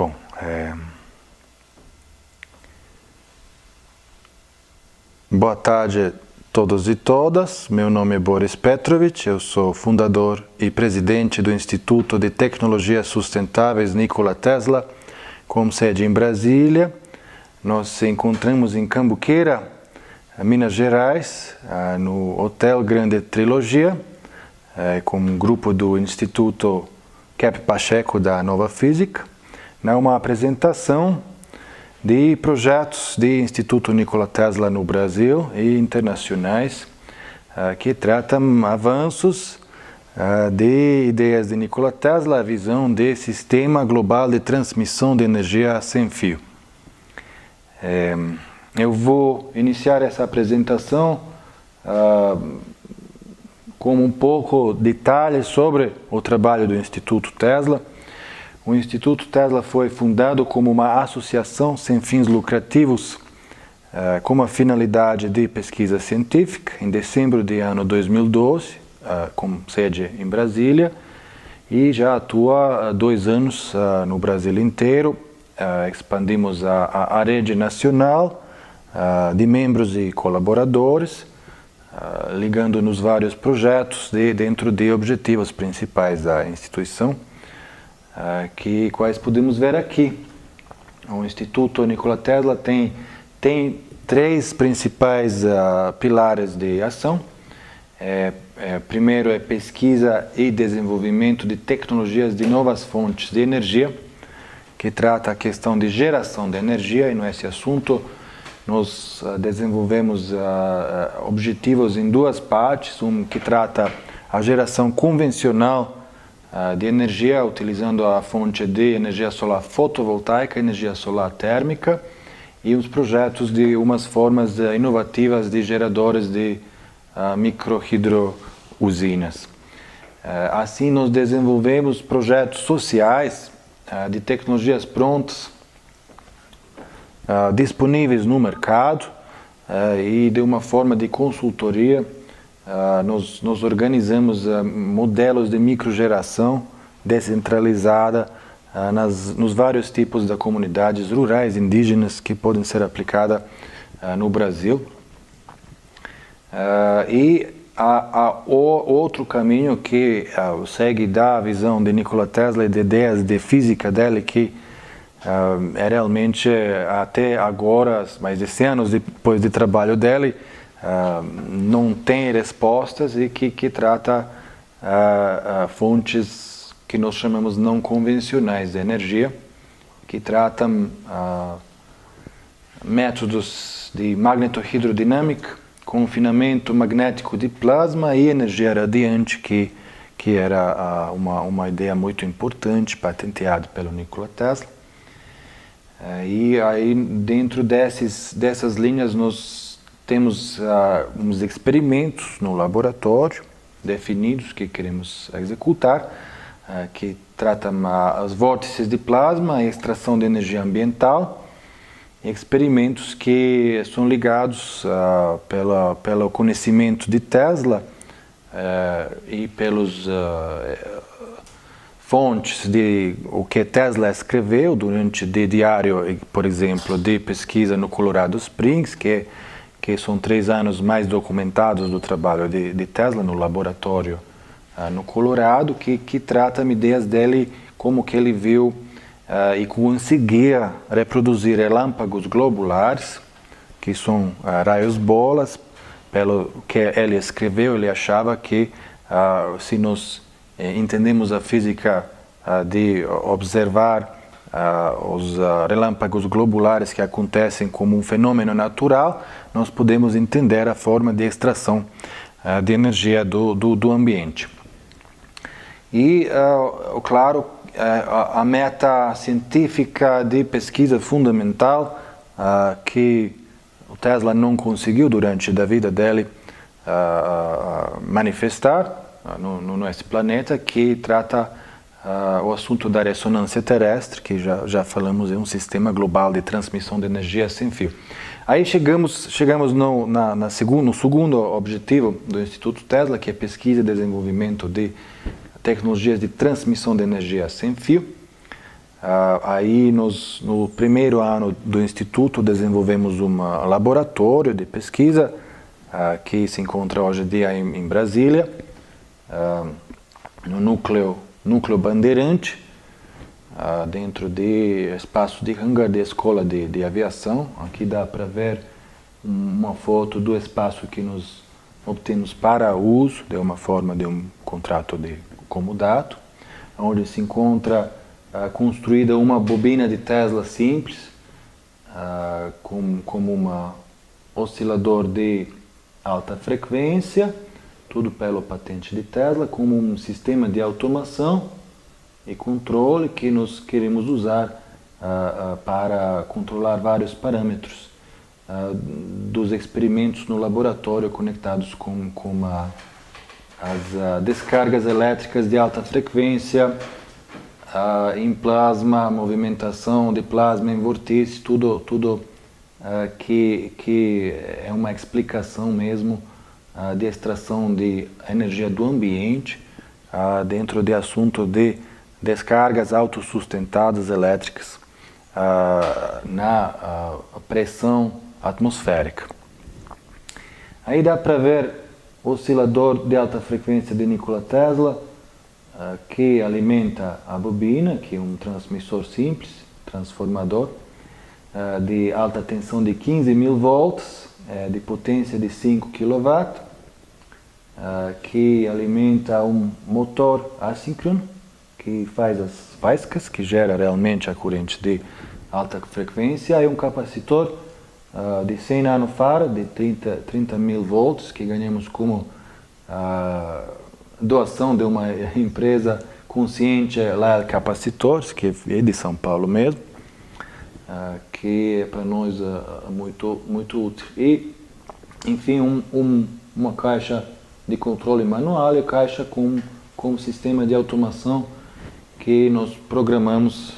Bom, boa tarde a todos e todas. Meu nome é Boris Petrovic, eu sou fundador e presidente do Instituto de Tecnologias Sustentáveis Nikola Tesla, com sede em Brasília. Nós nos encontramos em Cambuqueira, Minas Gerais, no Hotel Grande Trilogia, com um grupo do Instituto Cap Pacheco da Nova Física, numa apresentação de projetos do Instituto Nikola Tesla no Brasil e internacionais, que tratam avanços de ideias de Nikola Tesla, a visão de sistema global de transmissão de energia sem fio. Eu vou iniciar essa apresentação com um pouco de detalhes sobre o trabalho do Instituto Tesla. O Instituto Tesla foi fundado como uma associação sem fins lucrativos com a finalidade de pesquisa científica em dezembro de ano 2012, com sede em Brasília, e já atua há 2 anos no Brasil inteiro. Expandimos a rede nacional de membros e colaboradores, ligando nos vários projetos dentro de objetivos principais da instituição, quais podemos ver aqui. O Instituto Nikola Tesla tem 3 principais pilares de ação. Primeiro é pesquisa e desenvolvimento de tecnologias de novas fontes de energia, que trata a questão de geração de energia, e nesse assunto nós desenvolvemos objetivos em 2 partes, um que trata a geração convencional de energia, utilizando a fonte de energia solar fotovoltaica, energia solar térmica, e os projetos de umas formas inovativas de geradores de microhidrousinas. Assim, nós desenvolvemos projetos sociais de tecnologias prontas, disponíveis no mercado, e de uma forma de consultoria. Nós organizamos modelos de microgeração descentralizada nos vários tipos de comunidades rurais indígenas que podem ser aplicadas no Brasil. E o outro caminho que segue da visão de Nikola Tesla e de ideias de física dele, que realmente até agora, mais de 100 anos depois de trabalho dele, não tem respostas, e que trata fontes que nós chamamos não convencionais de energia, que tratam métodos de magnetohidrodinâmica, confinamento magnético de plasma e energia radiante, que era uma ideia muito importante, patenteada pelo Nikola Tesla. E aí, dentro dessas linhas, nós temos uns experimentos no laboratório definidos que queremos executar, que tratam os vórtices de plasma, a extração de energia ambiental, experimentos que são ligados pelo conhecimento de Tesla e pelos fontes de o que Tesla escreveu durante o diário, por exemplo, de pesquisa no Colorado Springs, que são 3 anos mais documentados do trabalho de Tesla no laboratório no Colorado, que tratam ideias dele, como que ele viu e conseguia reproduzir relâmpagos globulares, que são raios bolas. Pelo que ele escreveu, ele achava que se nós entendemos a física de observar os relâmpagos globulares que acontecem como um fenômeno natural, nós podemos entender a forma de extração de energia do ambiente. E, claro, a meta científica de pesquisa fundamental que o Tesla não conseguiu durante a vida dele manifestar no nosso planeta, que trata o assunto da ressonância terrestre, que já falamos, é um sistema global de transmissão de energia sem fio. Aí chegamos no segundo objetivo do Instituto Tesla, que é pesquisa e desenvolvimento de tecnologias de transmissão de energia sem fio. Aí, no primeiro ano do Instituto, desenvolvemos um laboratório de pesquisa que se encontra hoje em dia em Brasília, no núcleo Bandeirante, dentro do espaço de hangar da Escola de Aviação. Aqui dá para ver uma foto do espaço que nós obtemos para uso, de uma forma de um contrato de comodato, onde se encontra construída uma bobina de Tesla simples, como um oscilador de alta frequência, tudo pela patente de Tesla, como um sistema de automação e controle que nós queremos usar para controlar vários parâmetros dos experimentos no laboratório conectados com as descargas elétricas de alta frequência, em plasma, movimentação de plasma em vórtice, tudo que é uma explicação mesmo de extração de energia do ambiente dentro de assunto de descargas autossustentadas elétricas na pressão atmosférica. Aí dá para ver o oscilador de alta frequência de Nikola Tesla, que alimenta a bobina, que é um transmissor simples, transformador, de alta tensão de 15.000 volts, de potência de 5 kW, que alimenta um motor assíncrono, que faz as faíscas, que gera realmente a corrente de alta frequência, e um capacitor de 100 nanofarad, de 30.000 volts, que ganhamos como doação de uma empresa consciente, lá Capacitores, que é de São Paulo mesmo, que é para nós muito útil. E, enfim, uma caixa de controle manual e caixa com sistema de automação que nós programamos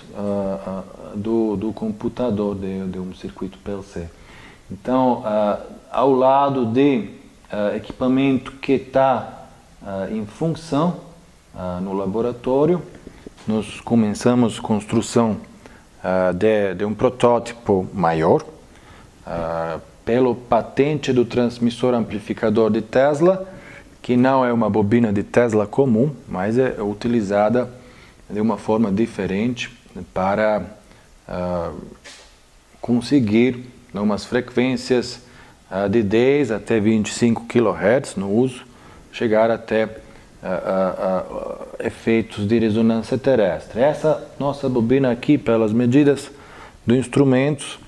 do computador de um circuito PLC. Então, ao lado de equipamento que está em função no laboratório, nós começamos a construção de um protótipo maior, pelo patente do transmissor amplificador de Tesla, que não é uma bobina de Tesla comum, mas é utilizada de uma forma diferente para conseguir umas frequências de 10 até 25 kHz no uso, chegar até efeitos de ressonância terrestre. Essa nossa bobina aqui, pelas medidas do instrumento,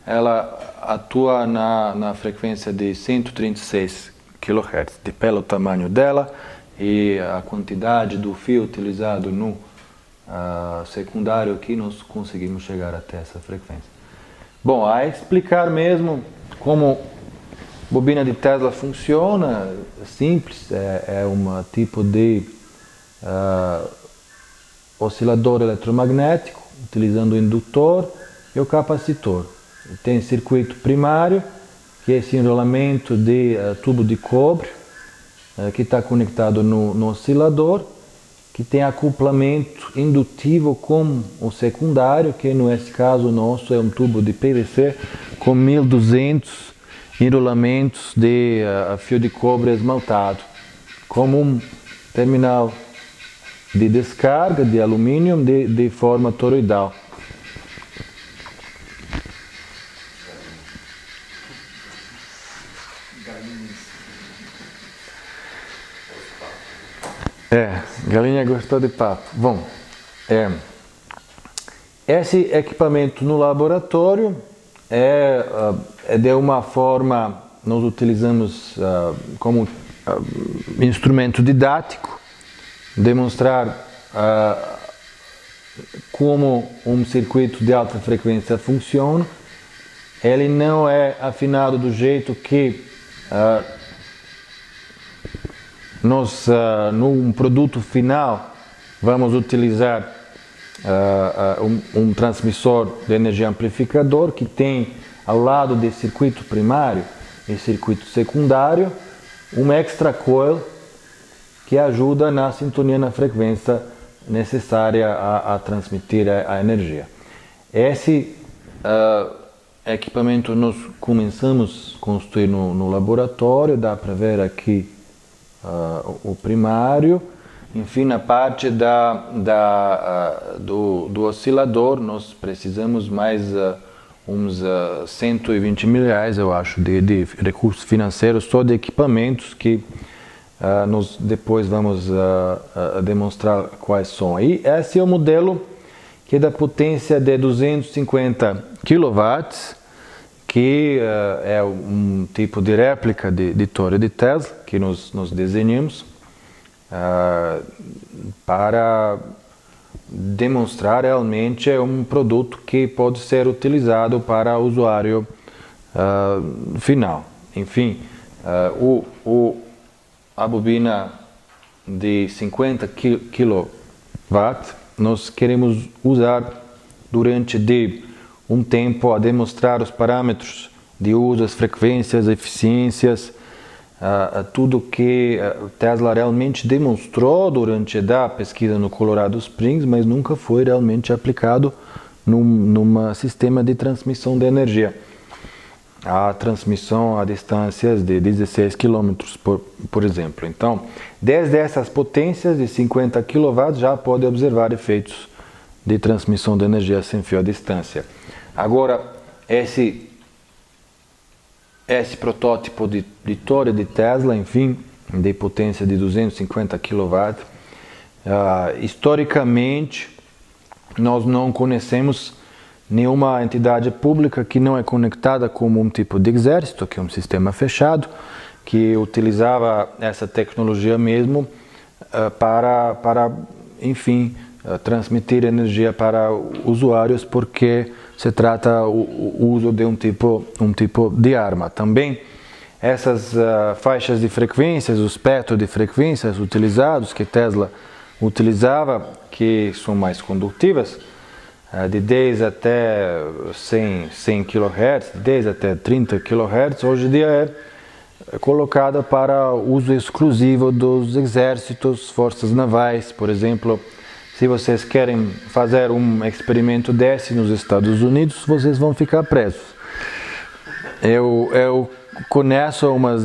ela atua na frequência de 136 kHz, pelo tamanho dela e a quantidade do fio utilizado no secundário aqui, nós conseguimos chegar até essa frequência. Bom, a explicar mesmo como bobina de Tesla funciona, simples, é um tipo de oscilador eletromagnético, utilizando o indutor e o capacitor. Tem circuito primário, que é esse enrolamento de tubo de cobre, que está conectado no oscilador, que tem acoplamento indutivo com o secundário, que nesse caso nosso é um tubo de PVC com 1200 enrolamentos de fio de cobre esmaltado, como um terminal de descarga de alumínio de forma toroidal. Galinha gostou de papo. Bom, esse equipamento no laboratório é de uma forma, nós utilizamos como instrumento didático, demonstrar como um circuito de alta frequência funciona. Ele não é afinado do jeito que nós, num produto final, vamos utilizar um transmissor de energia amplificador que tem ao lado do circuito primário e circuito secundário um extra coil que ajuda na sintonia na frequência necessária a transmitir a energia. Esse equipamento nós começamos a construir no laboratório, dá para ver aqui o primário. Enfim, na parte do oscilador, nós precisamos mais uns 120 mil reais, eu acho, de recursos financeiros, só de equipamentos que nós depois vamos demonstrar quais são. E esse é o modelo que é da potência de 250 kW, que é um tipo de réplica de torre de Tesla que nós desenhamos para demonstrar realmente um produto que pode ser utilizado para o usuário final. Enfim, a bobina de 50 kW nós queremos usar durante um tempo a demonstrar os parâmetros de uso, as frequências, eficiências, tudo que Tesla realmente demonstrou durante a pesquisa no Colorado Springs, mas nunca foi realmente aplicado num sistema de transmissão de energia. A transmissão a distâncias de 16 km, por exemplo. Então, desde essas potências de 50 kW já pode observar efeitos de transmissão de energia sem fio à distância. Agora, esse protótipo de torre de Tesla, enfim, de potência de 250 kW, historicamente, nós não conhecemos nenhuma entidade pública que não é conectada como um tipo de exército, que é um sistema fechado, que utilizava essa tecnologia mesmo para enfim, transmitir energia para usuários, porque se trata o uso de um tipo de arma. Também essas faixas de frequências, o espectro de frequências utilizados que Tesla utilizava, que são mais condutivas, de 10 até 100 kHz, de 10 até 30 kHz, hoje em dia é colocada para uso exclusivo dos exércitos, forças navais, por exemplo. Se vocês querem fazer um experimento desse nos Estados Unidos, vocês vão ficar presos. Eu conheço umas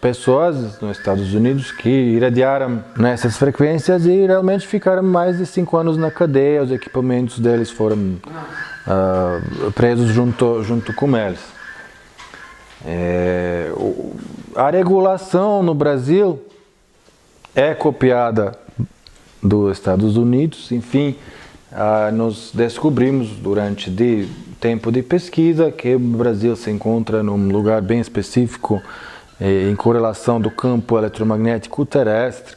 pessoas nos Estados Unidos que irradiaram nessas frequências e realmente ficaram mais de 5 anos na cadeia. Os equipamentos deles foram presos junto com eles. A regulação no Brasil é copiada dos Estados Unidos. Enfim, nós descobrimos durante tempo de pesquisa que o Brasil se encontra num lugar bem específico em correlação do campo eletromagnético terrestre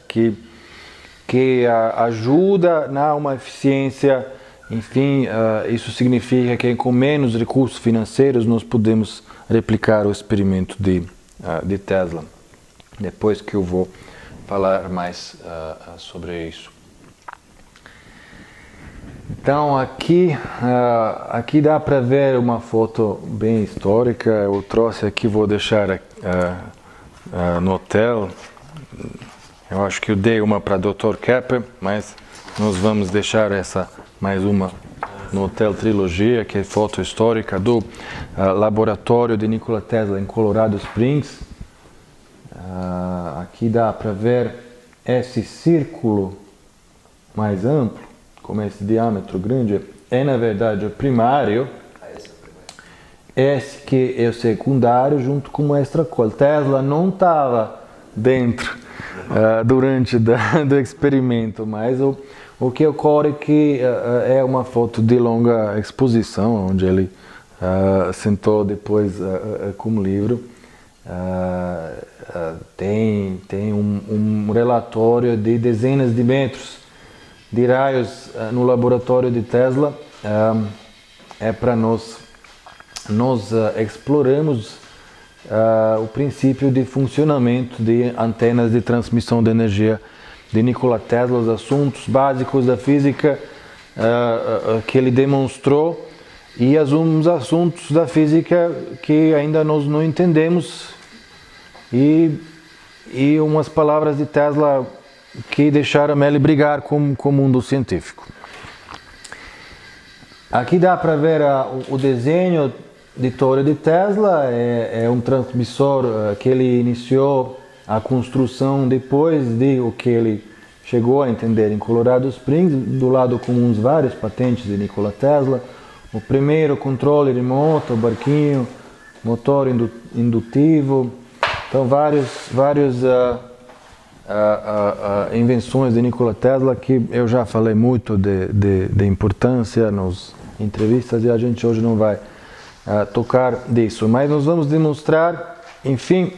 que ajuda na uma eficiência. Enfim, isso significa que com menos recursos financeiros nós podemos replicar o experimento de Tesla. Depois que eu vou falar mais sobre isso. Então aqui dá para ver uma foto bem histórica. Eu trouxe aqui, vou deixar no hotel. Eu acho que eu dei uma para Dr. Kepper, mas nós vamos deixar mais uma no Hotel Trilogia, que é foto histórica do laboratório de Nikola Tesla em Colorado Springs. Aqui dá para ver esse círculo mais amplo, com esse diâmetro grande, é na verdade o primário. Esse que é o secundário junto com o extracoil. Tesla não estava dentro durante do experimento, mas o que ocorre que é uma foto de longa exposição, onde ele sentou depois com o livro. Tem um relatório de dezenas de metros de raios no laboratório de Tesla. É para nós exploramos o princípio de funcionamento de antenas de transmissão de energia de Nikola Tesla, os assuntos básicos da física que ele demonstrou e alguns assuntos da física que ainda nós não entendemos, e umas palavras de Tesla que deixaram ele brigar com o mundo científico. Aqui dá para ver o desenho de torre de Tesla, é um transmissor que ele iniciou a construção depois de o que ele chegou a entender em Colorado Springs, do lado com uns vários patentes de Nikola Tesla. O primeiro controle remoto, barquinho, motor indutivo, então várias invenções de Nikola Tesla que eu já falei muito de importância nas entrevistas e a gente hoje não vai tocar disso, mas nós vamos demonstrar, enfim,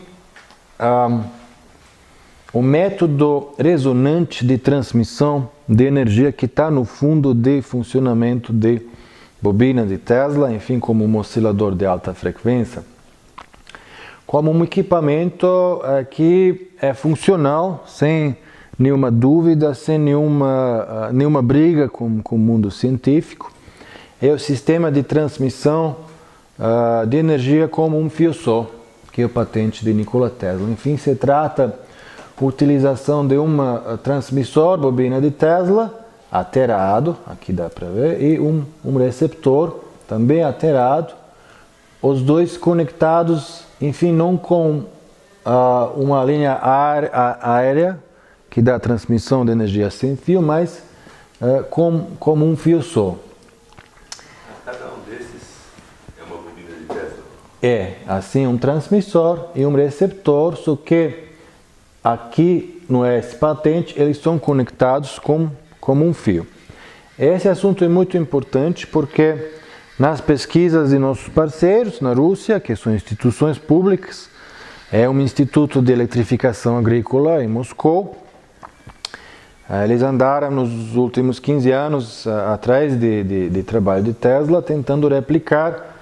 o método resonante de transmissão de energia que está no fundo de funcionamento de bobina de Tesla, enfim, como um oscilador de alta frequência, como um equipamento que é funcional, sem nenhuma dúvida, sem nenhuma briga com o mundo científico. É o sistema de transmissão de energia como um fio só, que é a patente de Nikola Tesla. Enfim, se trata da utilização de um transmissor, bobina de Tesla, aterado, aqui dá para ver, e um receptor, também aterado, os dois conectados, enfim, não com uma linha aérea, que dá transmissão de energia sem fio, mas como um fio só. Cada um desses é uma bobina de Tesla? É, assim, um transmissor e um receptor, só que aqui no S patente eles são conectados como um fio. Esse assunto é muito importante porque nas pesquisas de nossos parceiros na Rússia, que são instituições públicas, é um instituto de eletrificação agrícola em Moscou, eles andaram nos últimos 15 anos atrás de trabalho de Tesla, tentando replicar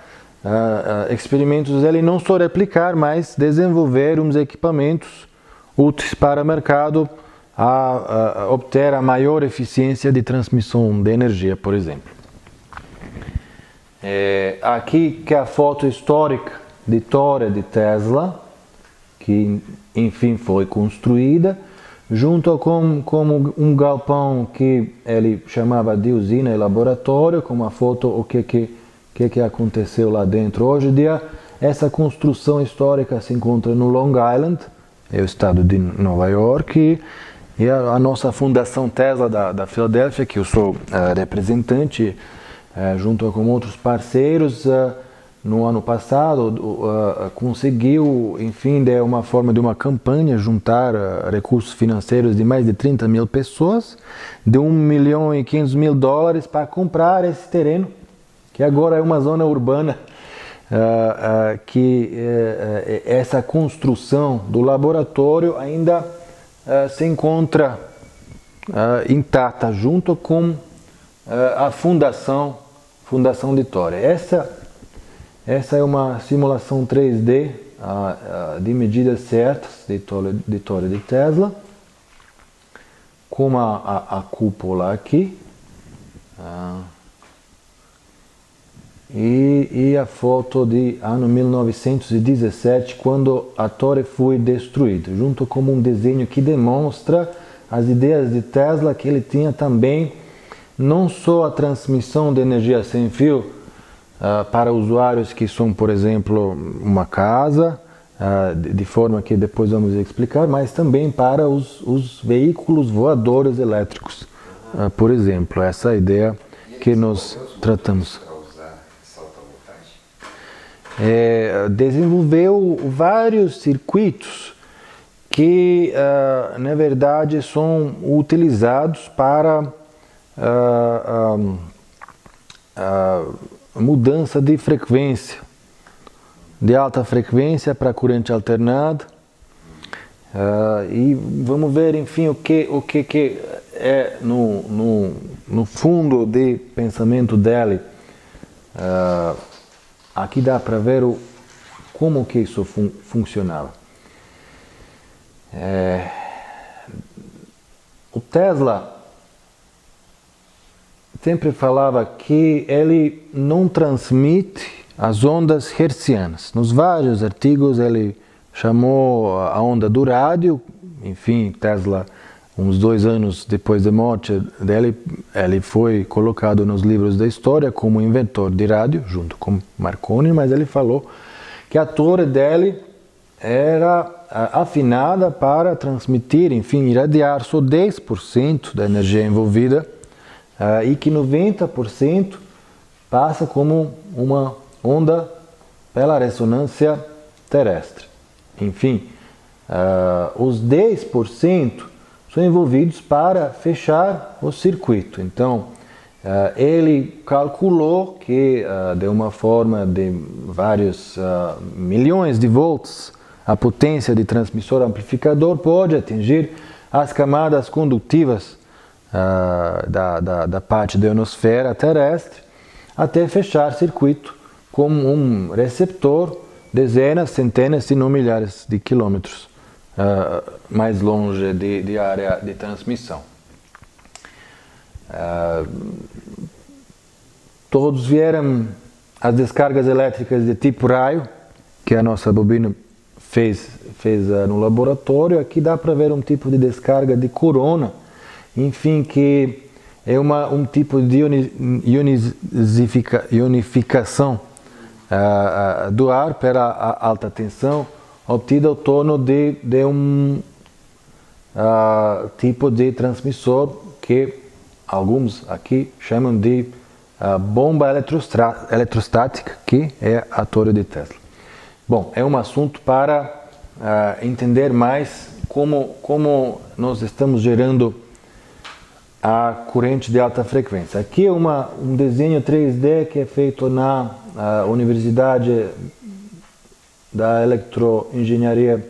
experimentos dele, não só replicar, mas desenvolver uns equipamentos úteis para o mercado a obter a maior eficiência de transmissão de energia, por exemplo. Aqui que é a foto histórica de torre de Tesla, que enfim foi construída, junto com um galpão que ele chamava de usina e laboratório, com uma foto o que aconteceu lá dentro. Hoje em dia, essa construção histórica se encontra no Long Island, é o estado de Nova York, e a nossa Fundação Tesla da Filadélfia, que eu sou representante, junto com outros parceiros, no ano passado conseguiu, enfim, de uma forma de uma campanha, juntar recursos financeiros de mais de 30 mil pessoas, de $1.500.000 para comprar esse terreno, que agora é uma zona urbana, que essa construção do laboratório ainda se encontra intacta, junto com a Fundação de Torre. Essa é uma simulação 3D de medidas certas de torre de Tesla, com a cúpula aqui, e a foto de ano 1917, quando a torre foi destruída, junto com um desenho que demonstra as ideias de Tesla, que ele tinha também não só a transmissão de energia sem fio, para usuários que são, por exemplo, uma casa, de forma que depois vamos explicar, mas também para os veículos voadores elétricos, por exemplo. Essa é a ideia que nós tratamos. Desenvolveu vários circuitos que, na verdade, são utilizados para mudança de frequência, de alta frequência para corrente alternada, e vamos ver, enfim, o que é no fundo de pensamento dele. Aqui dá para ver como que isso funcionava. O Tesla sempre falava que ele não transmite as ondas hertzianas. Nos vários artigos ele chamou a onda do rádio, enfim, Tesla uns 2 anos depois da morte dele, ele foi colocado nos livros da história como inventor de rádio, junto com Marconi, mas ele falou que a torre dele era afinada para transmitir, enfim, irradiar só 10% da energia envolvida e que 90% passa como uma onda pela ressonância terrestre. Enfim, os 10% são envolvidos para fechar o circuito. Então, ele calculou que de uma forma de vários milhões de volts, a potência de transmissor amplificador pode atingir as camadas condutivas da parte da ionosfera terrestre até fechar circuito como um receptor dezenas, centenas, se não milhares de quilômetros mais longe de área de transmissão. Todos vieram as descargas elétricas de tipo raio, que a nossa bobina fez no laboratório. Aqui dá para ver um tipo de descarga de corona, enfim, que é um tipo de ionificação do ar pela alta tensão, obtida ao torno de um tipo de transmissor que alguns aqui chamam de bomba eletrostática, que é a torre de Tesla. Bom, é um assunto para entender mais como nós estamos gerando a corrente de alta frequência. Aqui é um desenho 3D que é feito na Universidade da Eletroengenharia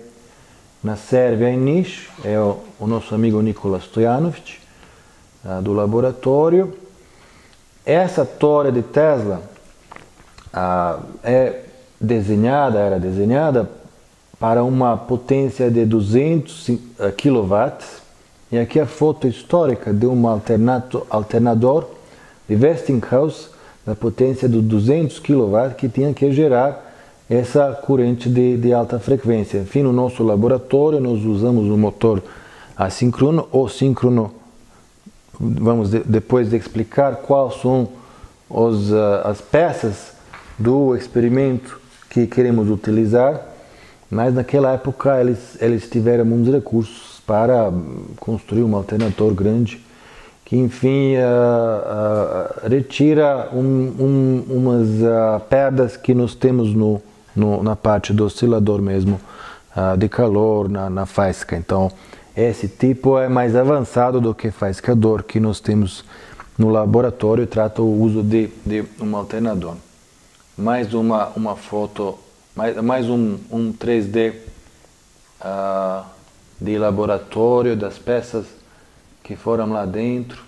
na Sérvia, em Niš. É o nosso amigo Nikola Stojanovic, do laboratório. Essa torre de Tesla era desenhada para uma potência de 200 kW. E aqui a foto histórica de um alternador de Westinghouse da potência de 200 kW que tinha que gerar essa corrente de alta frequência. Enfim, no nosso laboratório nós usamos um motor assíncrono ou síncrono. Vamos depois de explicar quais são as peças do experimento que queremos utilizar, mas naquela época eles tiveram muitos recursos para construir um alternador grande que, enfim, retira umas perdas que nós temos na parte do oscilador mesmo, de calor na faísca. Então, esse tipo é mais avançado do que faiscador que nós temos no laboratório e trata o uso de um alternador. Mais uma foto, mais um 3D de laboratório das peças que foram lá dentro.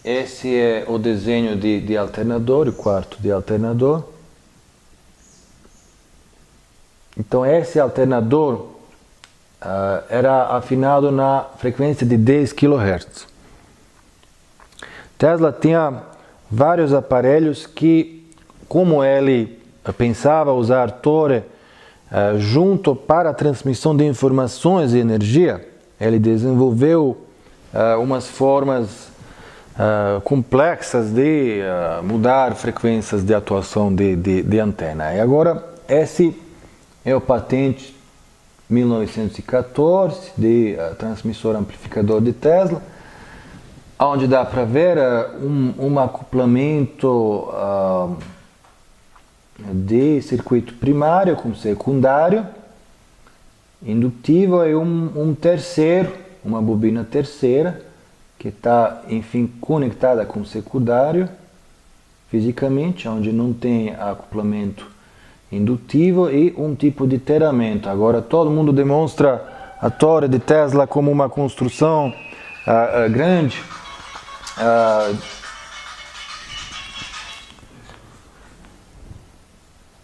Esse é o desenho de alternador, o quarto de alternador. Então esse alternador era afinado na frequência de 10 kHz. Tesla tinha vários aparelhos que, como ele pensava usar torre junto para a transmissão de informações e energia, ele desenvolveu umas formas complexas de mudar frequências de atuação de antena. E agora, esse é o patente 1914 de transmissor amplificador de Tesla, onde dá para ver um acoplamento de circuito primário com secundário, indutivo e um terceiro, uma bobina terceira, que está, enfim, conectada com o secundário fisicamente, onde não tem acoplamento indutivo e um tipo de teramento. Agora todo mundo demonstra a torre de Tesla como uma construção grande.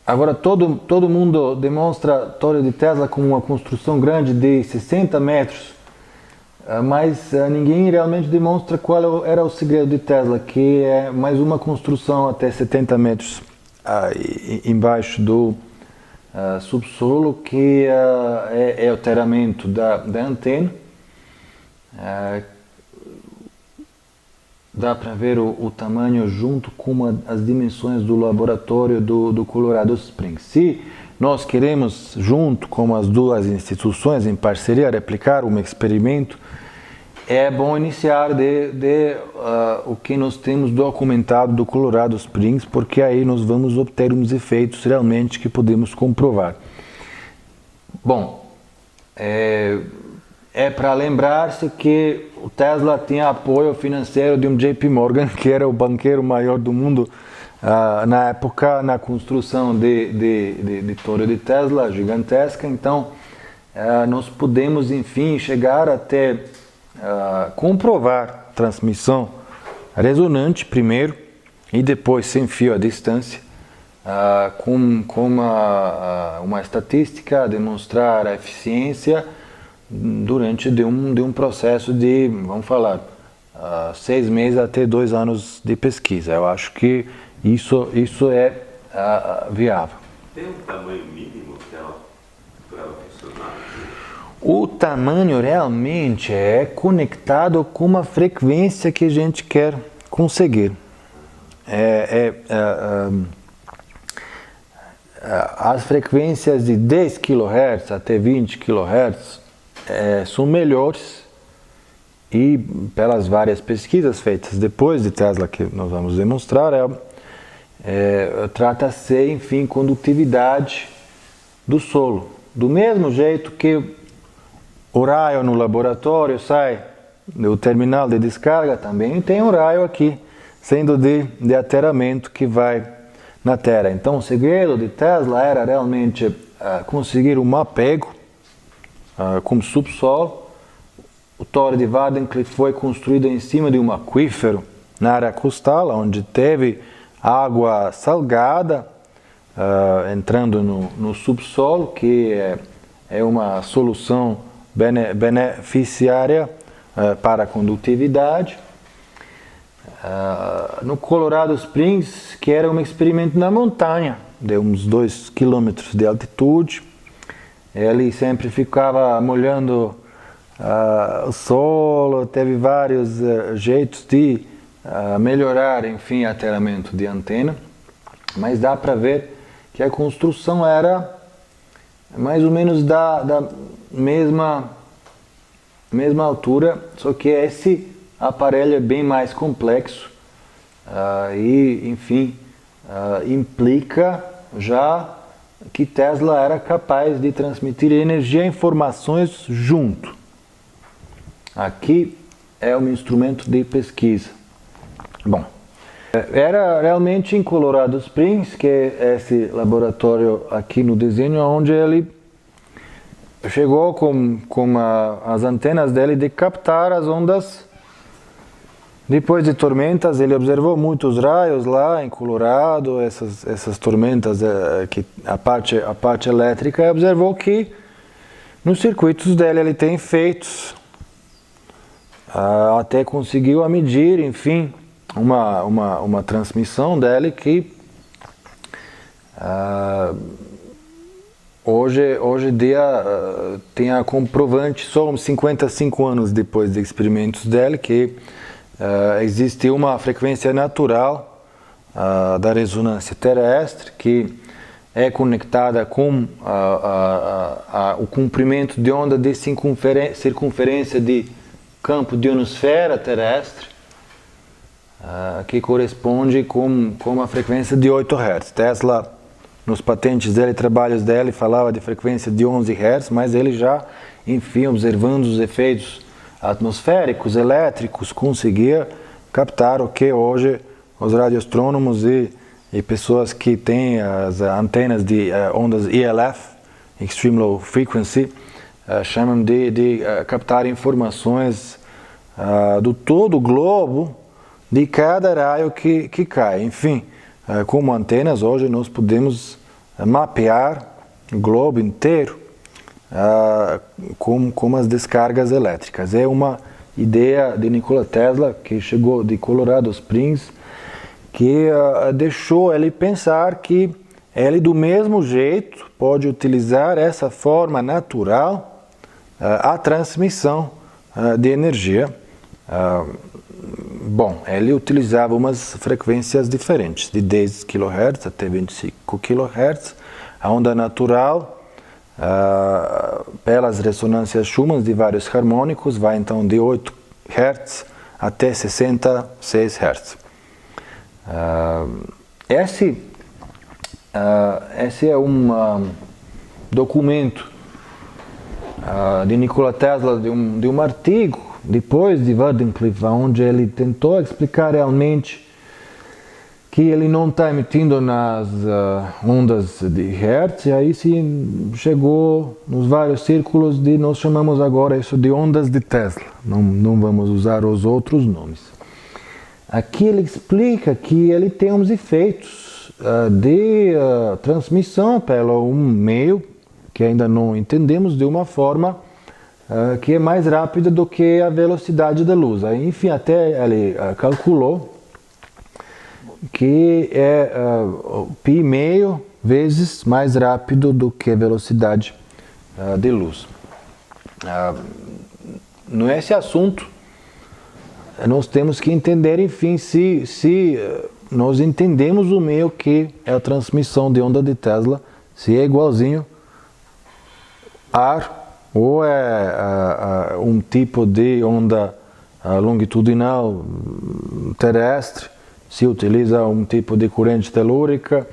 Agora todo mundo demonstra a torre de Tesla como uma construção grande de 60 metros, mas ninguém realmente demonstra qual era o segredo de Tesla, que é mais uma construção até 70 metros embaixo subsolo, que é o terramento da antena. Dá para ver o tamanho junto com as dimensões do laboratório do Colorado Springs. Se nós queremos, junto com as duas instituições, em parceria, replicar um experimento, é bom iniciar o que nós temos documentado do Colorado Springs, porque aí nós vamos obter uns efeitos realmente que podemos comprovar. Bom, é para lembrar-se que o Tesla tinha apoio financeiro de um JP Morgan, que era o banqueiro maior do mundo na época, na construção de torre de Tesla gigantesca. Então, nós podemos, enfim, chegar até comprovar transmissão resonante primeiro e depois sem fio à distância, com uma estatística, demonstrar a eficiência durante de um processo de, vamos falar, 6 meses até 2 anos de pesquisa. Eu acho que isso é viável. Tem um tamanho mínimo para ela funcionar? O tamanho realmente é conectado com uma frequência que a gente quer conseguir. As frequências de 10 kHz até 20 kHz são melhores, e pelas várias pesquisas feitas depois de Tesla, que nós vamos demonstrar, trata-se, enfim, condutividade do solo. Do mesmo jeito que o raio no laboratório sai do terminal de descarga, também tem um raio aqui, sendo de aterramento, que vai na Terra. Então, o segredo de Tesla era realmente conseguir um apego com subsolo. O Torre de Wardenclyffe foi construído em cima de um aquífero na área costal, onde teve água salgada entrando no subsolo, que é uma solução beneficiária para a condutividade. No Colorado Springs, que era um experimento na montanha, de uns 2 km de altitude, ele sempre ficava molhando o solo, teve vários jeitos de melhorar, enfim, aterramento de antena, mas dá para ver que a construção era mais ou menos da mesma altura, só que esse aparelho é bem mais complexo e, enfim, implica já que Tesla era capaz de transmitir energia e informações junto. Aqui é um instrumento de pesquisa. Bom, era realmente em Colorado Springs, que é esse laboratório aqui no desenho, onde ele chegou com as antenas dele de captar as ondas. Depois de tormentas, ele observou muitos raios lá em Colorado, essas tormentas, a parte elétrica, e observou que nos circuitos dele ele tem efeitos. Até conseguiu medir, enfim, uma transmissão dele que hoje em dia tem a comprovante, só uns 55 anos depois de experimentos dele, que existe uma frequência natural da ressonância terrestre que é conectada com o comprimento de onda de circunferência de campo de ionosfera terrestre, que corresponde com a frequência de 8 Hz. Tesla, nos patentes dele, trabalhos dele, falava de frequência de 11 Hz, mas ele já, enfim, observando os efeitos atmosféricos, elétricos, conseguia captar o que hoje os radioastrônomos e pessoas que têm as antenas de ondas ELF, Extreme Low Frequency, chamam de captar informações do todo o globo, de cada raio que cai. Enfim, como antenas, hoje nós podemos mapear o globo inteiro com as descargas elétricas. É uma ideia de Nikola Tesla, que chegou de Colorado Springs, que deixou ele pensar que ele do mesmo jeito pode utilizar essa forma natural a transmissão de energia. Bom, ele utilizava umas frequências diferentes, de 10 kHz até 25 kHz. A onda natural, pelas ressonâncias Schumann de vários harmônicos, vai então de 8 Hz até 66 Hz. Esse é um documento de Nikola Tesla, de um artigo, depois de Wardenclyffe, onde ele tentou explicar realmente que ele não está emitindo nas ondas de Hertz, e aí se chegou nos vários círculos nós chamamos agora isso de ondas de Tesla, não vamos usar os outros nomes. Aqui ele explica que ele tem uns efeitos de transmissão pelo um meio que ainda não entendemos, de uma forma que é mais rápida do que a velocidade da luz. Aí, enfim, até ele calculou que é π meio vezes mais rápido do que a velocidade de luz. Nesse assunto, nós temos que entender, enfim, se nós entendemos o meio que é a transmissão de onda de Tesla, se é igualzinho ar ou é um tipo de onda longitudinal terrestre, se utiliza um tipo de corrente telúrica,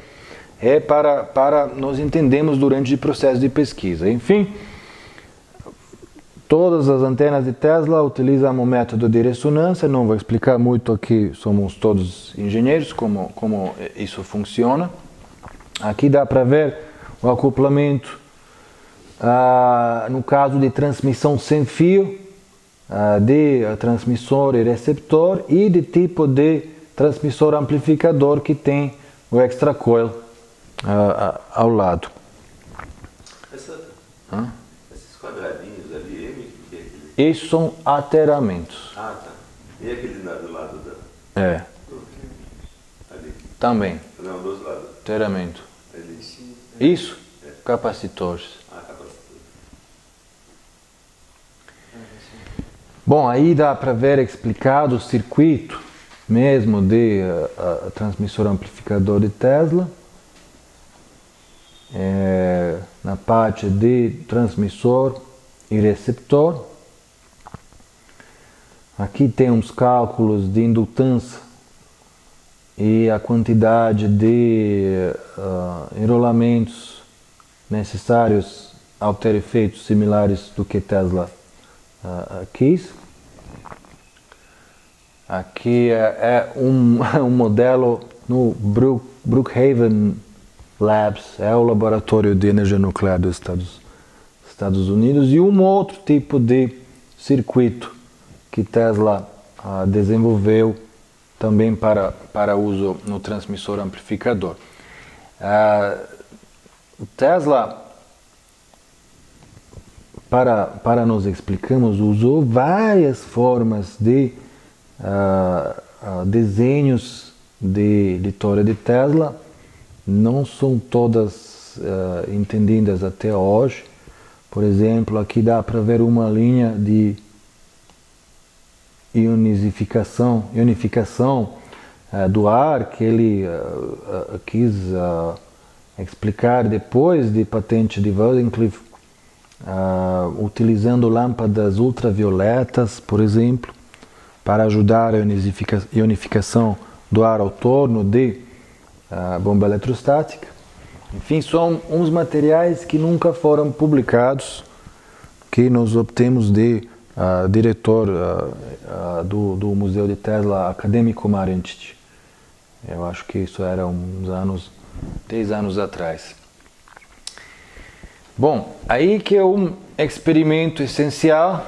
para nós entendermos durante o processo de pesquisa. Enfim, todas as antenas de Tesla utilizam o método de ressonância, não vou explicar muito aqui, somos todos engenheiros, como isso funciona. Aqui dá para ver o acoplamento, no caso de transmissão sem fio, de transmissor e receptor, e de tipo de transmissor amplificador que tem o extra coil ao lado. Esses quadradinhos ali, M, que é aquele? Esses são ateramentos. Ah, tá. E aquele do lado da... É, Ali. também, Não, dos lados. ateramento. Ali. Isso, capacitores. Ah, capacitor. Bom, aí dá para ver explicado o circuito mesmo de transmissor amplificador de Tesla. Na parte de transmissor e receptor. Aqui tem uns cálculos de indutância e a quantidade de enrolamentos necessários ao ter efeitos similares do que Tesla quis. Aqui é um modelo no Brookhaven Labs, é o laboratório de energia nuclear dos Estados Unidos, e um outro tipo de circuito que Tesla desenvolveu também para uso no transmissor amplificador. Tesla, para nós explicarmos, usou várias formas de desenhos de torre de Tesla, não são todas entendidas até hoje. Por exemplo, aqui dá para ver uma linha de ionificação do ar que ele quis explicar depois de patente de Wardenclyffe, utilizando lâmpadas ultravioletas, por exemplo, para ajudar a ionificação do ar ao torno de bomba eletrostática. Enfim, são uns materiais que nunca foram publicados, que nós obtemos de diretor do Museu de Tesla, acadêmico Marentich. Eu acho que isso era uns 10 anos atrás. Bom, aí que é um experimento essencial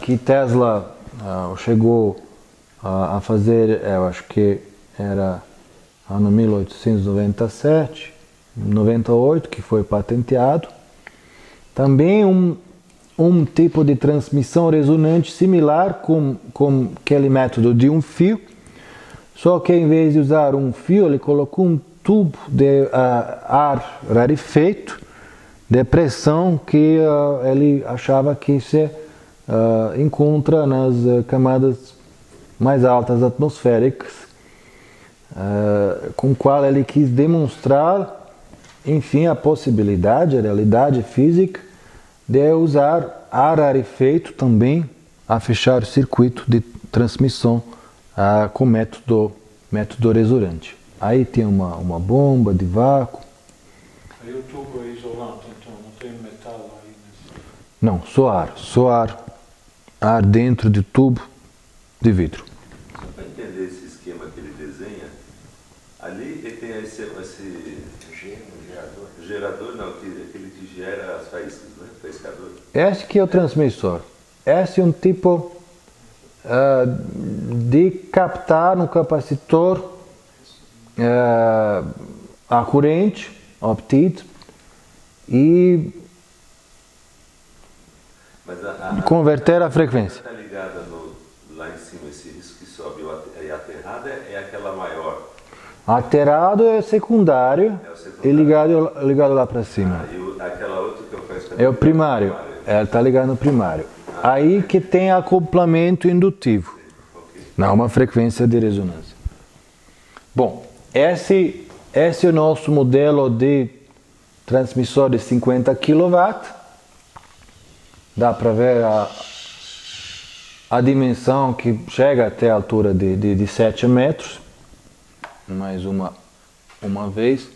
que Tesla chegou a fazer, eu acho que era ano 1897, 98, que foi patenteado. Também um tipo de transmissão resonante similar com aquele método de um fio, só que em vez de usar um fio, ele colocou um tubo de ar rarefeito de pressão que ele achava que se encontra nas camadas mais altas atmosféricas, com o qual ele quis demonstrar, enfim, a possibilidade, a realidade física de usar ar rarefeito também a fechar o circuito de transmissão com método resonante. Aí tem uma bomba de vácuo. Aí o tubo é isolante, então não tem metal aí nesse... Não, só ar dentro de tubo de vidro. Só para entender esse esquema que ele desenha, ali ele tem esse gerador, não, aquele que gera as faíscas, né? Faiscador. Esse que é o transmissor. Esse é um tipo de captar um capacitor a corrente obtida e Mas converter a frequência. Está ligada lá em cima, isso que sobe, e a aterrada é aquela maior. Aterrado é secundário, e ligado lá para cima. E aquela outra que eu faço É o primário. Ela está ligada no primário. Aí que tem acoplamento indutivo. Não uma frequência de ressonância. Bom, esse é o nosso modelo de transmissor de 50 kW. Dá para ver a dimensão que chega até a altura de 7 metros. Mais uma vez.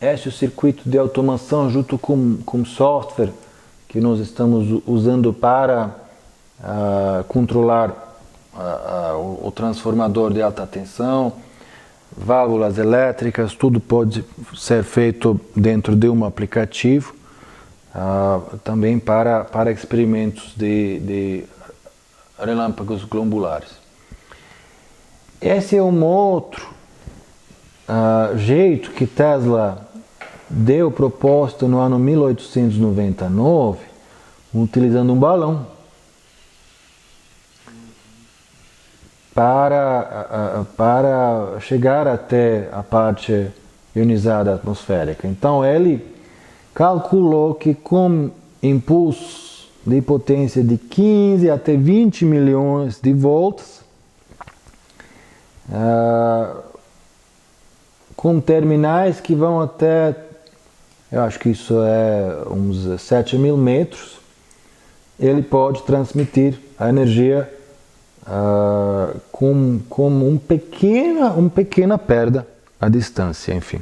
Esse é o circuito de automação junto com software que nós estamos usando para controlar o transformador de alta tensão, válvulas elétricas, tudo pode ser feito dentro de um aplicativo, também para experimentos de relâmpagos globulares. Esse é um outro jeito que Tesla deu proposta no ano 1899, utilizando um balão para chegar até a parte ionizada atmosférica. Então ele calculou que com impulso de potência de 15 até 20 milhões de volts, com terminais que vão até, eu acho que isso é uns 7.000 metros, ele pode transmitir a energia com uma pequena perda à distância, enfim.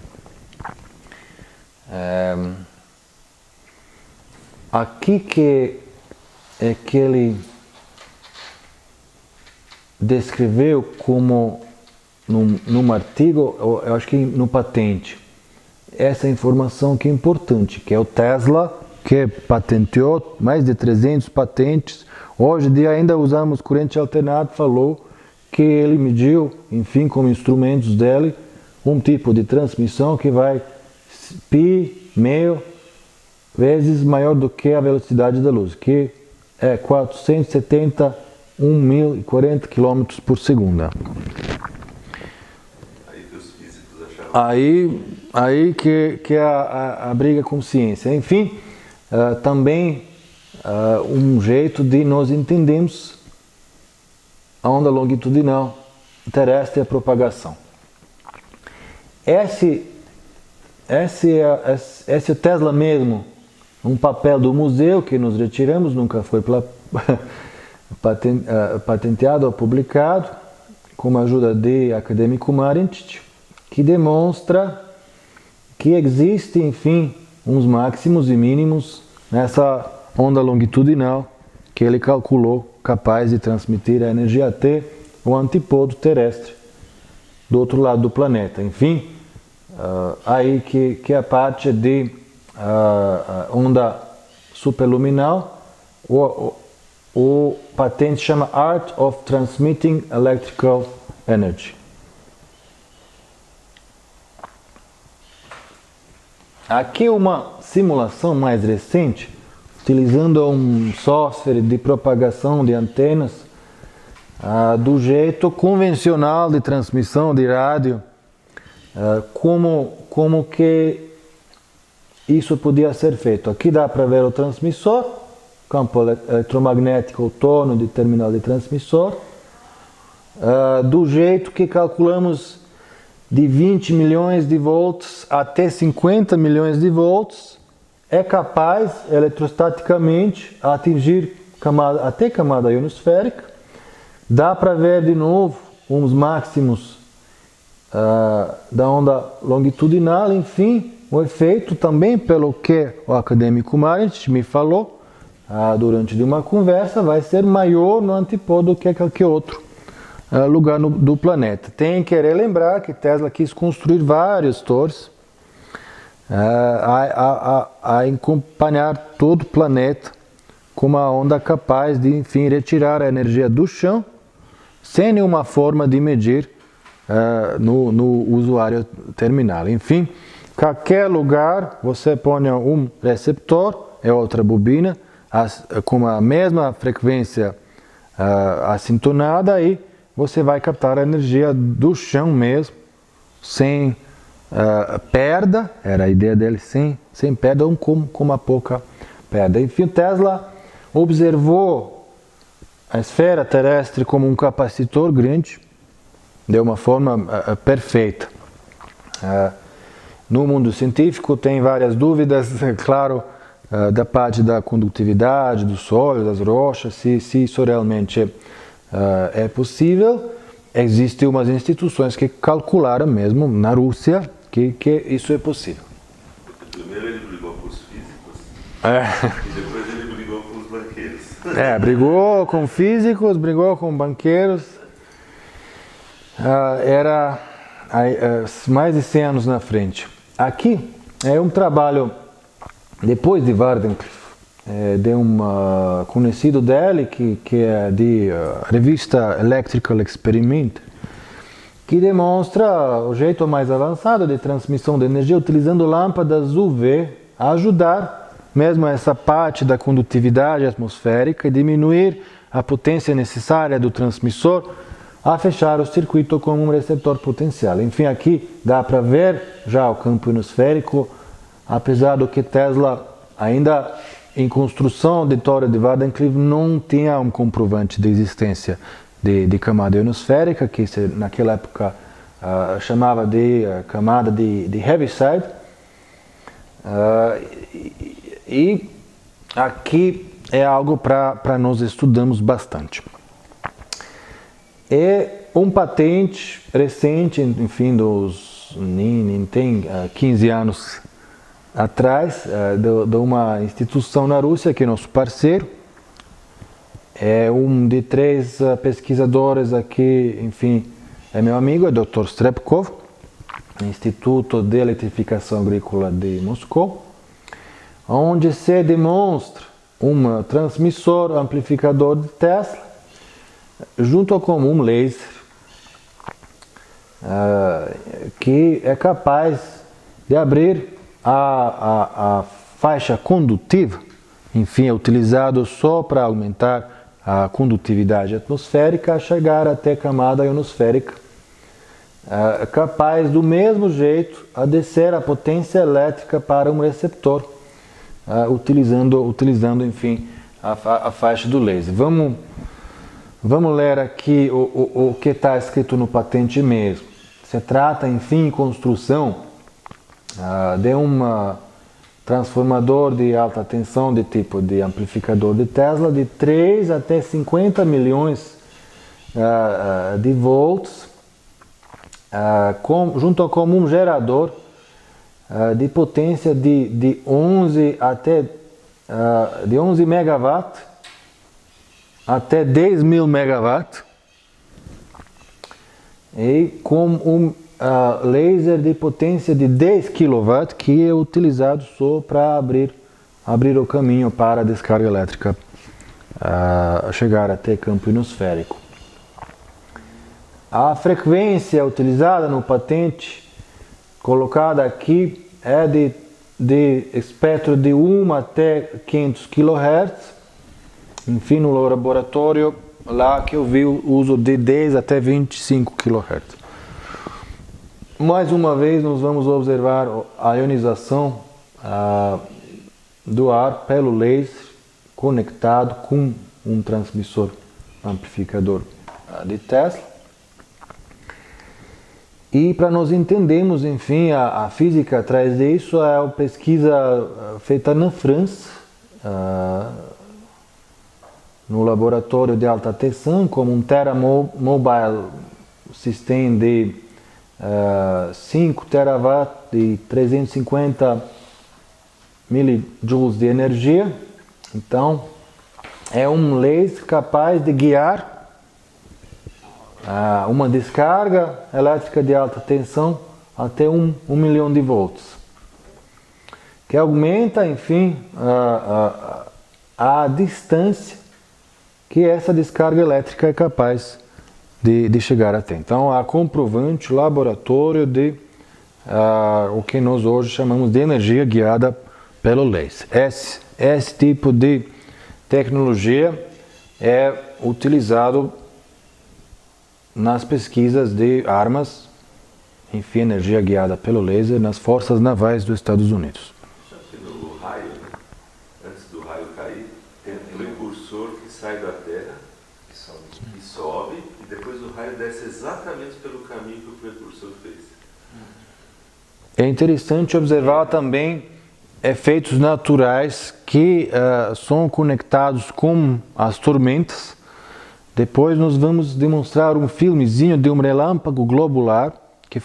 Aqui que ele descreveu como num artigo, eu acho que no patente, essa informação que é importante, que é o Tesla, que patenteou mais de 300 patentes. Hoje em dia ainda usamos corrente alternada, falou que ele mediu, enfim, com instrumentos dele, um tipo de transmissão que vai pi meio vezes maior do que a velocidade da luz, que é 471.040 km por segundo. Aí que é a briga com ciência. Enfim, também um jeito de nós entendermos a onda longitudinal terrestre e a propagação. Esse é o Tesla mesmo, um papel do museu que nós retiramos, nunca foi patenteado ou publicado, com a ajuda de acadêmico Marintic, que demonstra que existe, enfim, uns máximos e mínimos nessa onda longitudinal que ele calculou capaz de transmitir a energia até o antípodo terrestre do outro lado do planeta. Enfim, aí que é a parte de onda superluminal, o patente chama Art of Transmitting Electrical Energy. Aqui uma simulação mais recente, utilizando um software de propagação de antenas do jeito convencional de transmissão de rádio, como que isso podia ser feito. Aqui dá para ver o transmissor, campo eletromagnético autônomo de terminal de transmissor, do jeito que calculamos de 20 milhões de volts até 50 milhões de volts, é capaz eletrostaticamente atingir até camada ionosférica. Dá para ver de novo uns máximos da onda longitudinal, enfim, o efeito também, pelo que o acadêmico Marit me falou durante uma conversa, vai ser maior no antípodo do que qualquer outro lugar do planeta. Tem que relembrar que Tesla quis construir várias torres a acompanhar todo o planeta com uma onda capaz de, enfim, retirar a energia do chão sem nenhuma forma de medir no usuário terminal. Enfim, qualquer lugar você põe um receptor, é outra bobina, com a mesma frequência assintonada, e você vai captar a energia do chão mesmo, sem perda, era a ideia dele, sem perda ou com uma pouca perda. Enfim, Tesla observou a esfera terrestre como um capacitor grande, de uma forma perfeita. No mundo científico tem várias dúvidas, é claro, da parte da condutividade, do solo, das rochas, se isso realmente é possível. Existem umas instituições que calcularam mesmo na Rússia que isso é possível. Primeiro ele brigou com os físicos e depois ele brigou com os banqueiros. Brigou com físicos, brigou com banqueiros. Era mais de 100 anos na frente. Aqui é um trabalho, depois de Wardenclyffe, de um conhecido dele, que é de revista Electrical Experiment, que demonstra o jeito mais avançado de transmissão de energia utilizando lâmpadas UV a ajudar mesmo essa parte da condutividade atmosférica e diminuir a potência necessária do transmissor a fechar o circuito como um receptor potencial. Enfim, aqui dá para ver já o campo ionosférico, apesar do que Tesla ainda em construção de Torre de Wardenclyffe não tinha um comprovante de existência de camada ionosférica, que se naquela época chamava de camada de Heaviside. E aqui é algo para nós estudarmos bastante. É um patente recente, enfim, nem tem 15 anos atrás, de uma instituição na Rússia que é nosso parceiro. É um de 3 pesquisadores aqui, enfim, é meu amigo, é o Dr. Strepkov, Instituto de Eletrificação Agrícola de Moscou, onde se demonstra um transmissor amplificador de Tesla junto com um laser que é capaz de abrir a faixa condutiva, enfim, é utilizado só para aumentar a condutividade atmosférica, a chegar até a camada ionosférica, capaz do mesmo jeito a descer a potência elétrica para um receptor, utilizando enfim, a faixa do laser. Vamos ler aqui o que está escrito no patente mesmo. Se trata, enfim, em construção de um transformador de alta tensão de tipo de amplificador de Tesla de 3 até 50 milhões de volts, junto com um gerador de potência de 11 megawatt até 10 mil megawatt, e com um laser de potência de 10 kW, que é utilizado só para abrir o caminho para a descarga elétrica chegar até campo ionosférico. A frequência utilizada no patente colocada aqui é de espectro de 1 até 500 kHz. Enfim, no laboratório lá que eu vi o uso de 10 até 25 kHz. mais uma vez, nós vamos observar a ionização do ar pelo laser conectado com um transmissor amplificador de Tesla. E para nós entendermos, enfim, a física atrás disso, é uma pesquisa feita na França, no laboratório de alta tensão, como um Mobile System de 5 terawatt e 350 milijoules de energia. Então, é um laser capaz de guiar uma descarga elétrica de alta tensão até 1 milhão de volts, que aumenta, enfim, a distância que essa descarga elétrica é capaz de chegar até. Então, há comprovante, laboratório de o que nós hoje chamamos de energia guiada pelo laser. Esse tipo de tecnologia é utilizado nas pesquisas de armas, enfim, energia guiada pelo laser nas forças navais dos Estados Unidos. Só que no raio, antes do raio cair, tem um precursor que sai da Terra, que sobe, e depois o raio desce exatamente pelo caminho que o precursor fez. É interessante observar também efeitos naturais que são conectados com as tormentas. Depois nós vamos demonstrar um filmezinho de um relâmpago globular, que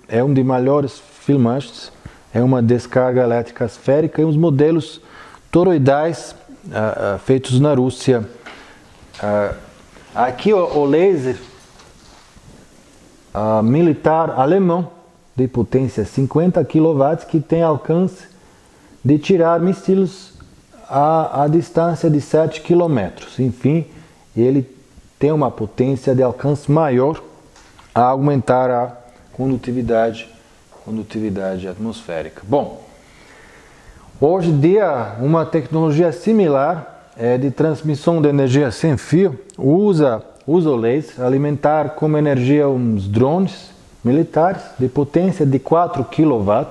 é um dos melhores filmagens, é uma descarga elétrica esférica e uns modelos toroidais feitos na Rússia. Aqui o laser militar alemão de potência 50 kW que tem alcance de tirar mísseis a distância de 7 km. Enfim, ele tem uma potência de alcance maior a aumentar a condutividade atmosférica. Bom, hoje em dia uma tecnologia similar de transmissão de energia sem fio usa o laser alimentar como energia uns drones militares de potência de 4 kW,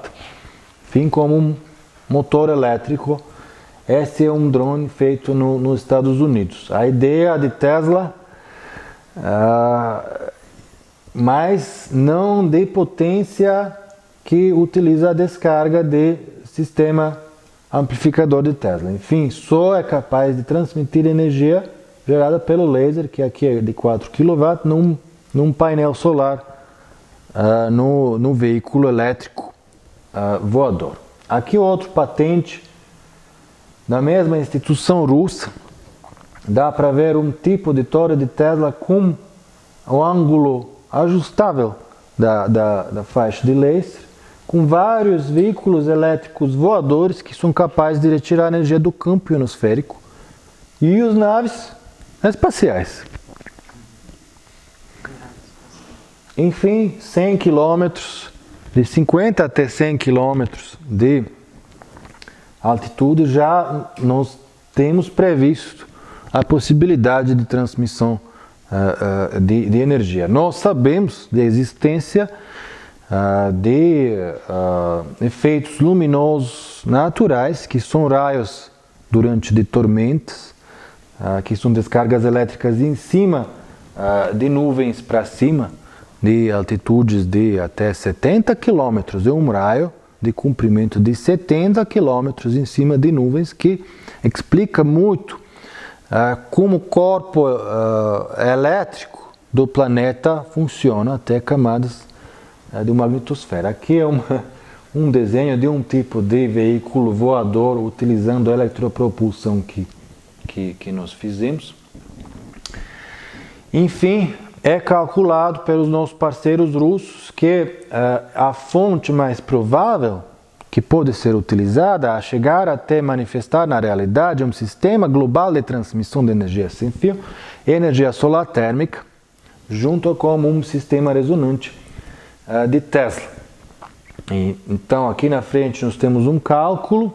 enfim, como um motor elétrico. Esse é um drone feito nos Estados Unidos. A ideia de Tesla, mas não de potência que utiliza a descarga de sistema amplificador de Tesla. Enfim, só é capaz de transmitir energia gerada pelo laser, que aqui é de 4 kW, num painel solar no veículo elétrico voador. Aqui outro patente da mesma instituição russa. Dá para ver um tipo de torre de Tesla com o ângulo ajustável da faixa de laser, com vários veículos elétricos voadores que são capazes de retirar energia do campo ionosférico e as naves espaciais. Enfim, 100 km, de 50 até 100 km de altitude, já nós temos previsto a possibilidade de transmissão de energia. Nós sabemos da existência de efeitos luminosos naturais, que são raios durante de tormentas, que são descargas elétricas em cima de nuvens para cima, de altitudes de até 70 km, é um raio de comprimento de 70 km em cima de nuvens, que explica muito como o corpo elétrico do planeta funciona até camadas de uma magnetosfera. Aqui é um desenho de um tipo de veículo voador utilizando a eletropropulsão que nós fizemos. Enfim, é calculado pelos nossos parceiros russos que a fonte mais provável que pode ser utilizada a chegar até manifestar na realidade um sistema global de transmissão de energia sem fio é energia solar térmica, junto com um sistema resonante de Tesla. Então, aqui na frente nós temos um cálculo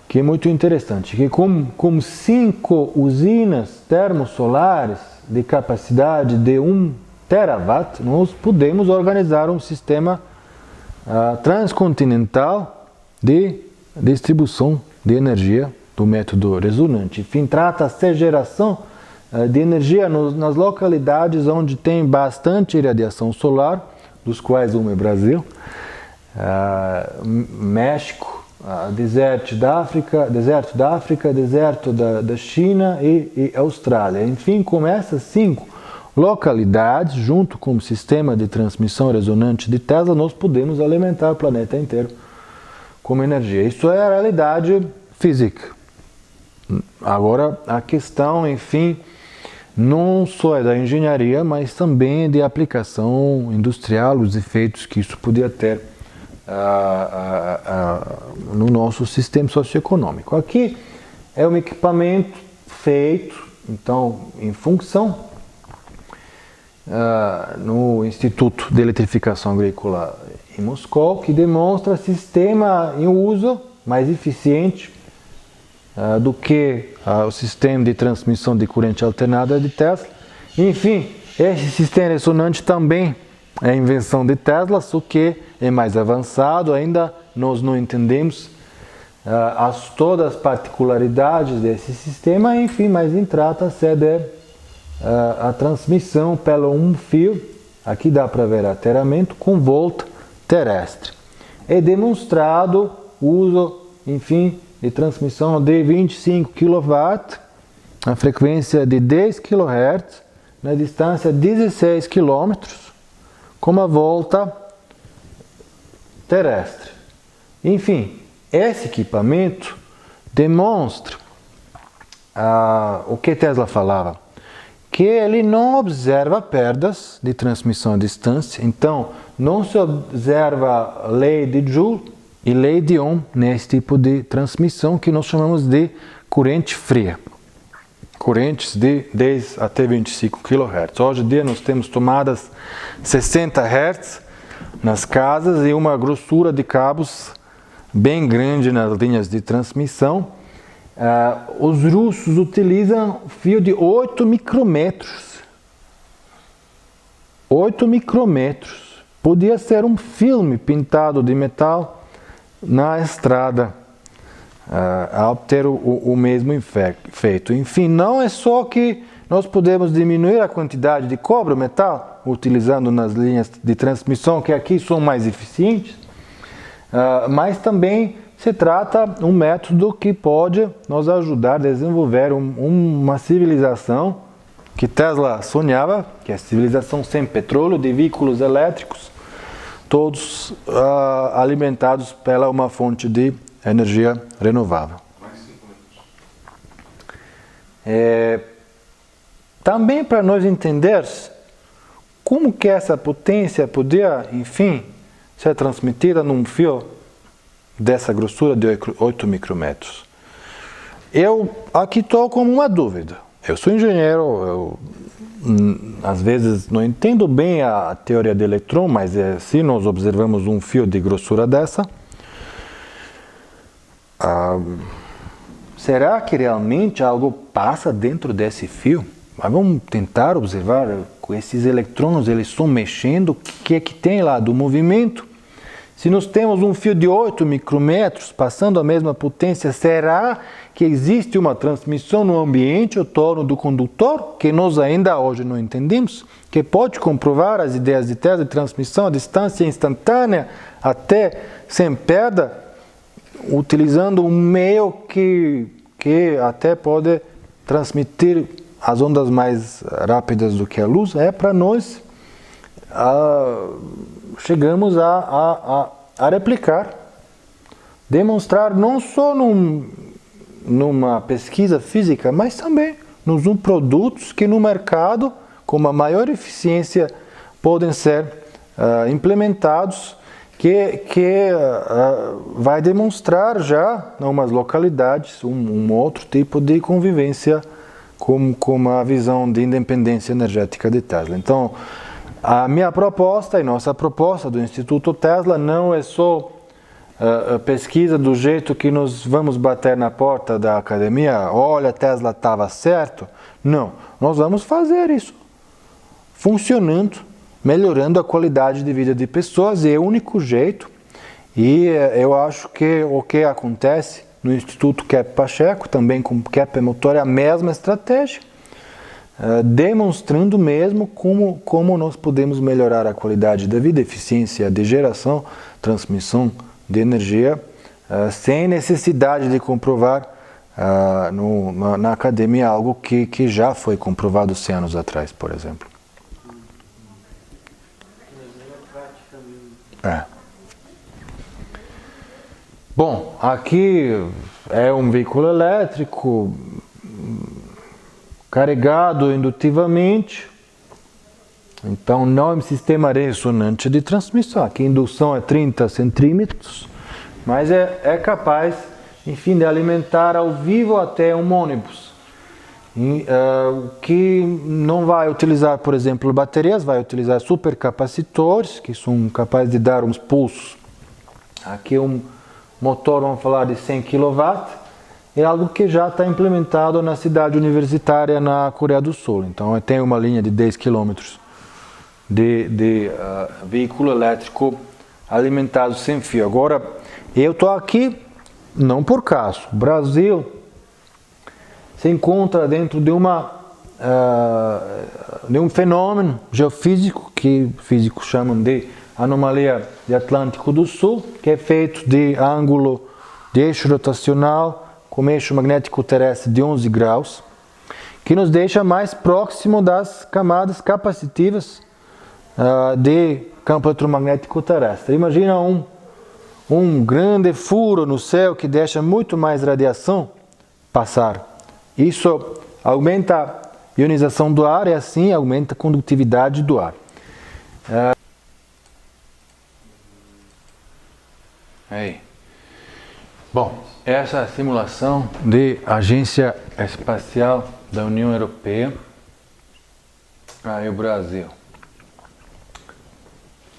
que é muito interessante, que com 5 usinas termosolares de capacidade de 1 terawatt, nós podemos organizar um sistema transcontinental de distribuição de energia do método ressonante. Enfim, trata-se de geração de energia nas localidades onde tem bastante radiação solar, dos quais uma é Brasil, México, deserto da África, deserto da China e Austrália. Enfim, com essas 5 localidades, junto com o sistema de transmissão ressonante de Tesla, nós podemos alimentar o planeta inteiro com energia. Isso é a realidade física. Agora, a questão, enfim, não só é da engenharia, mas também de aplicação industrial, os efeitos que isso podia ter no nosso sistema socioeconômico. Aqui é um equipamento feito, então, em função no Instituto de Eletrificação Agrícola em Moscou, que demonstra sistema em uso mais eficiente do que o sistema de transmissão de corrente alternada de Tesla. Enfim, esse sistema ressonante também é invenção de Tesla, só que é mais avançado, ainda nós não entendemos todas as particularidades desse sistema, enfim, mas trata-se de a transmissão pelo um fio, aqui dá para ver ateramento, com volta terrestre. É demonstrado o uso, enfim, de transmissão de 25 kW, a frequência de 10 kHz, na distância de 16 km, com uma volta terrestre. Enfim, esse equipamento demonstra o que Tesla falava, que ele não observa perdas de transmissão à distância, então não se observa lei de Joule e lei de Ohm nesse tipo de transmissão que nós chamamos de corrente fria. Correntes de 10 até 25 kHz. Hoje em dia nós temos tomadas 60 Hz nas casas e uma grossura de cabos bem grande nas linhas de transmissão. Os russos utilizam fio de 8 micrômetros. 8 micrômetros. Podia ser um filme pintado de metal na estrada a obter o mesmo efeito. Enfim, não é só que nós podemos diminuir a quantidade de cobre ou metal utilizando nas linhas de transmissão, que aqui são mais eficientes, mas também se trata de um método que pode nos ajudar a desenvolver uma civilização que Tesla sonhava, que é a civilização sem petróleo, de veículos elétricos, todos alimentados pela uma fonte de energia renovável. Também para nós entender como que essa potência podia, enfim, ser transmitida num fio dessa grossura de 8 micrômetros. Eu aqui estou com uma dúvida. Eu sou engenheiro, às vezes não entendo bem a teoria do eletrão, mas se nós observamos um fio de grossura dessa, será que realmente algo passa dentro desse fio? Mas vamos tentar observar com esses eletrônios, eles estão mexendo, o que é que tem lá do movimento? Se nós temos um fio de 8 micrômetros passando a mesma potência, será que existe uma transmissão no ambiente ao torno do condutor, que nós ainda hoje não entendemos, que pode comprovar as ideias de Tesla de transmissão à distância instantânea até sem perda, utilizando um meio que até pode transmitir as ondas mais rápidas do que a luz? Para nós, chegamos a replicar, demonstrar não só numa pesquisa física, mas também nos produtos que no mercado, com uma maior eficiência, podem ser implementados, que vai demonstrar já em algumas localidades um outro tipo de convivência com a visão de independência energética de Tesla. Então, a minha proposta e nossa proposta do Instituto Tesla não é só pesquisa do jeito que nós vamos bater na porta da academia, olha, Tesla estava certo. Não, nós vamos fazer isso. funcionando, melhorando a qualidade de vida de pessoas, e é o único jeito. E eu acho que o que acontece no Instituto Kepp Pacheco, também com Kepp Motor, é a mesma estratégia, demonstrando mesmo como nós podemos melhorar a qualidade da vida, eficiência de geração, transmissão de energia, sem necessidade de comprovar na academia algo que já foi comprovado 100 anos atrás, por exemplo. Bom, aqui é um veículo elétrico carregado indutivamente, então não é um sistema ressonante de transmissão. Aqui a indução é 30 centímetros, mas é capaz, enfim, de alimentar ao vivo até um ônibus, que não vai utilizar, por exemplo, baterias, vai utilizar supercapacitores, que são capazes de dar uns pulsos. Aqui um motor, vamos falar de 100 kW, é algo que já está implementado na cidade universitária na Coreia do Sul. Então tem uma linha de 10 km de veículo elétrico alimentado sem fio. Agora, eu estou aqui não por acaso. O Brasil se encontra dentro de um fenômeno geofísico que físicos chamam de anomalia de Atlântico do Sul, que é feito de ângulo de eixo rotacional com eixo magnético terrestre de 11 graus, que nos deixa mais próximo das camadas capacitivas de campo eletromagnético terrestre. Imagina um grande furo no céu que deixa muito mais radiação passar. Isso aumenta a ionização do ar e assim aumenta a condutividade do ar. Aí. Bom, essa é a simulação de Agência Espacial da União Europeia. Aí o Brasil.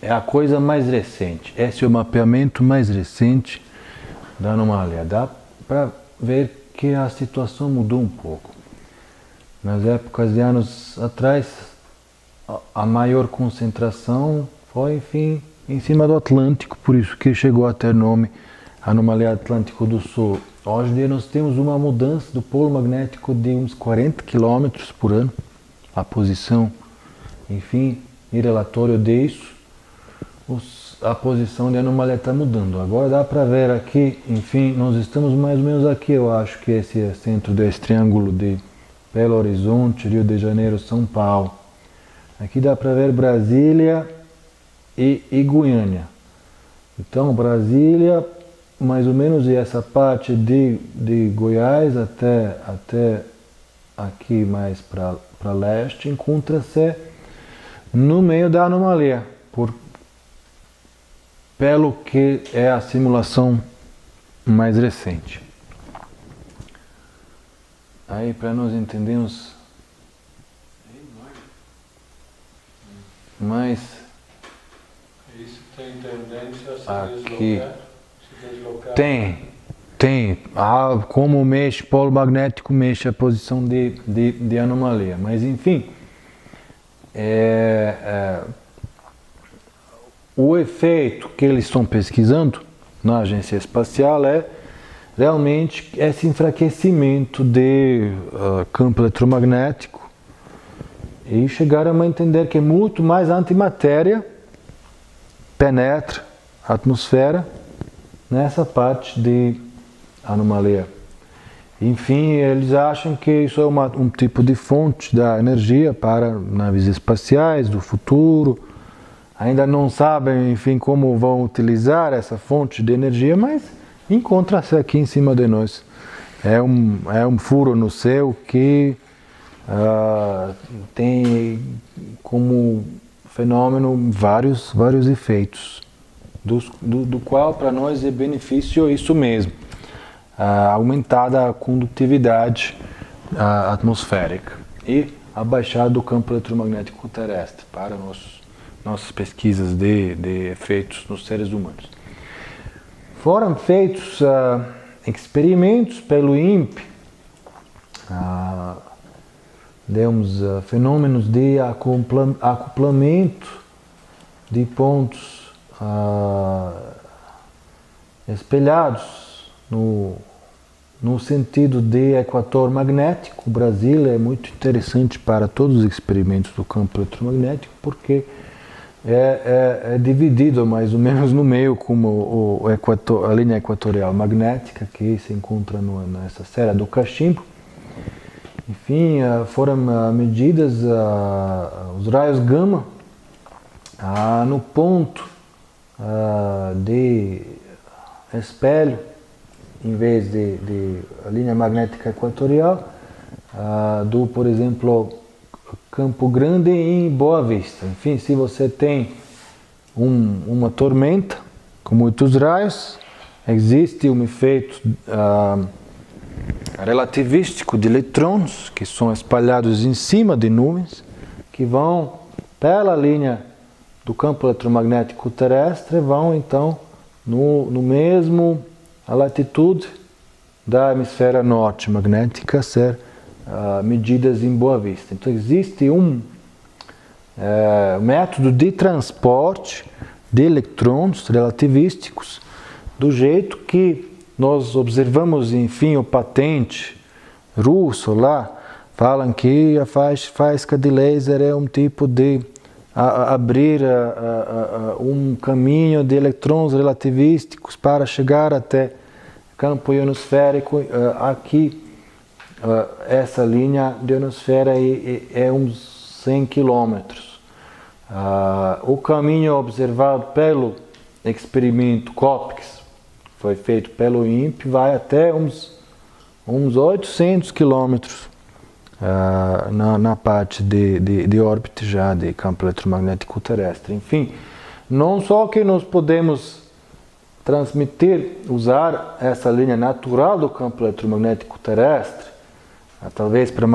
É a coisa mais recente. Esse é o mapeamento mais recente da anomalia. Dá para ver que a situação mudou um pouco. Nas épocas de anos atrás, a maior concentração foi, enfim, em cima do Atlântico, por isso que chegou a ter nome Anomalia Atlântico do Sul. Hoje em dia nós temos uma mudança do polo magnético de uns 40 km por ano. A posição, enfim, em relatório disso, a posição de anomalia está mudando. Agora dá para ver aqui, enfim, nós estamos mais ou menos aqui, eu acho que esse é o centro desse triângulo de Belo Horizonte, Rio de Janeiro, São Paulo. Aqui dá para ver Brasília e Goiânia. Então Brasília, mais ou menos, e essa parte de Goiás até aqui mais para leste, encontra-se no meio da anomalia, pelo que é a simulação mais recente. Aí, para nós entendermos mais, isso tem tendência a se aqui deslocar? Tem. Como mexe, polo magnético mexe a posição de anomalia. Mas, enfim, o efeito que eles estão pesquisando na agência espacial é realmente esse enfraquecimento de campo eletromagnético e chegaram a entender que muito mais antimatéria penetra a atmosfera nessa parte de anomalia. Enfim, eles acham que isso é um tipo de fonte da energia para naves espaciais do futuro. Ainda não sabem, enfim, como vão utilizar essa fonte de energia, mas encontra-se aqui em cima de nós. É um furo no céu que tem como fenômeno vários efeitos, do qual para nós é benefício isso mesmo, aumentada a condutividade atmosférica e abaixado o campo eletromagnético terrestre para nossas pesquisas de efeitos nos seres humanos. Foram feitos experimentos pelo INPE fenômenos de acoplamento de pontos espelhados no sentido de equator magnético. O Brasil é muito interessante para todos os experimentos do campo eletromagnético, porque é dividido mais ou menos no meio, como a linha equatorial magnética, que se encontra nessa Serra do Cachimbo. Enfim, foram medidas os raios gama no ponto de espelho, em vez de a linha magnética equatorial, por exemplo, Campo Grande em Boa Vista. Enfim, se você tem uma tormenta com muitos raios, existe um efeito relativístico de eletrões que são espalhados em cima de nuvens, que vão pela linha do campo eletromagnético terrestre, vão então no mesmo a latitude da hemisfera norte magnética ser medidas em Boa Vista. Então existe um método de transporte de eletrões relativísticos do jeito que nós observamos, enfim, o patente russo lá, falam que a faísca de laser é um tipo de abrir um caminho de eletrões relativísticos para chegar até campo ionosférico. Aqui, essa linha de ionosfera é uns 100 quilômetros. O caminho observado pelo experimento COPEX, foi feito pelo INPE, vai até uns 800 quilômetros na parte de órbita já de campo eletromagnético terrestre. Enfim, não só que nós podemos usar essa linha natural do campo eletromagnético terrestre, talvez para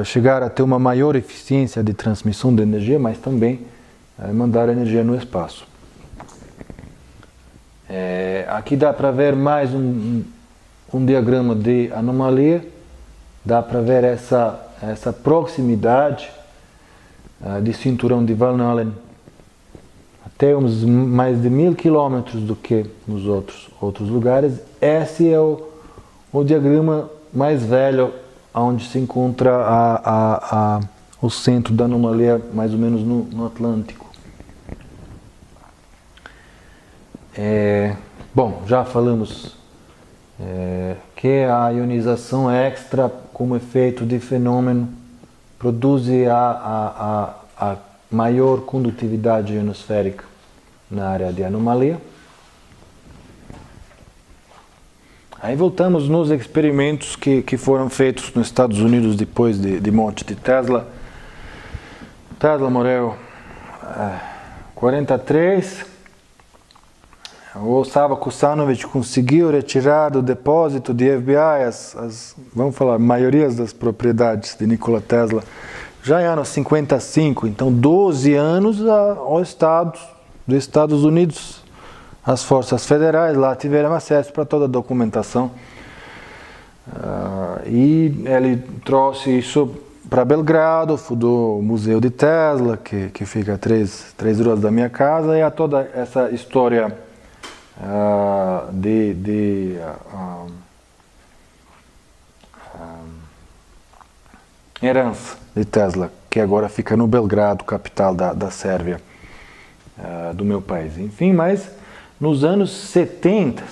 chegar a ter uma maior eficiência de transmissão de energia, mas também mandar energia no espaço. Aqui dá para ver mais um diagrama de anomalia, dá para ver essa proximidade de cinturão de Van Allen até uns mais de 1000 quilômetros do que nos outros lugares. Esse é o diagrama mais velho, onde se encontra o centro da anomalia, mais ou menos no Atlântico. Bom, já falamos que a ionização extra, como efeito de fenômeno, produz a maior condutividade ionosférica na área de anomalia. Aí voltamos nos experimentos que foram feitos nos Estados Unidos depois de morte de Tesla. Tesla morreu em 43. O Sava Kusanovic conseguiu retirar do depósito de FBI vamos falar, maiorias das propriedades de Nikola Tesla já em anos 55. Então 12 anos aos dos Estados Unidos, as forças federais lá tiveram acesso para toda a documentação, e ele trouxe isso para Belgrado, fundou o Museu de Tesla, que fica a três ruas da minha casa, e há toda essa história herança de Tesla, que agora fica no Belgrado, capital da Sérvia, do meu país. Enfim, mas nos anos 70,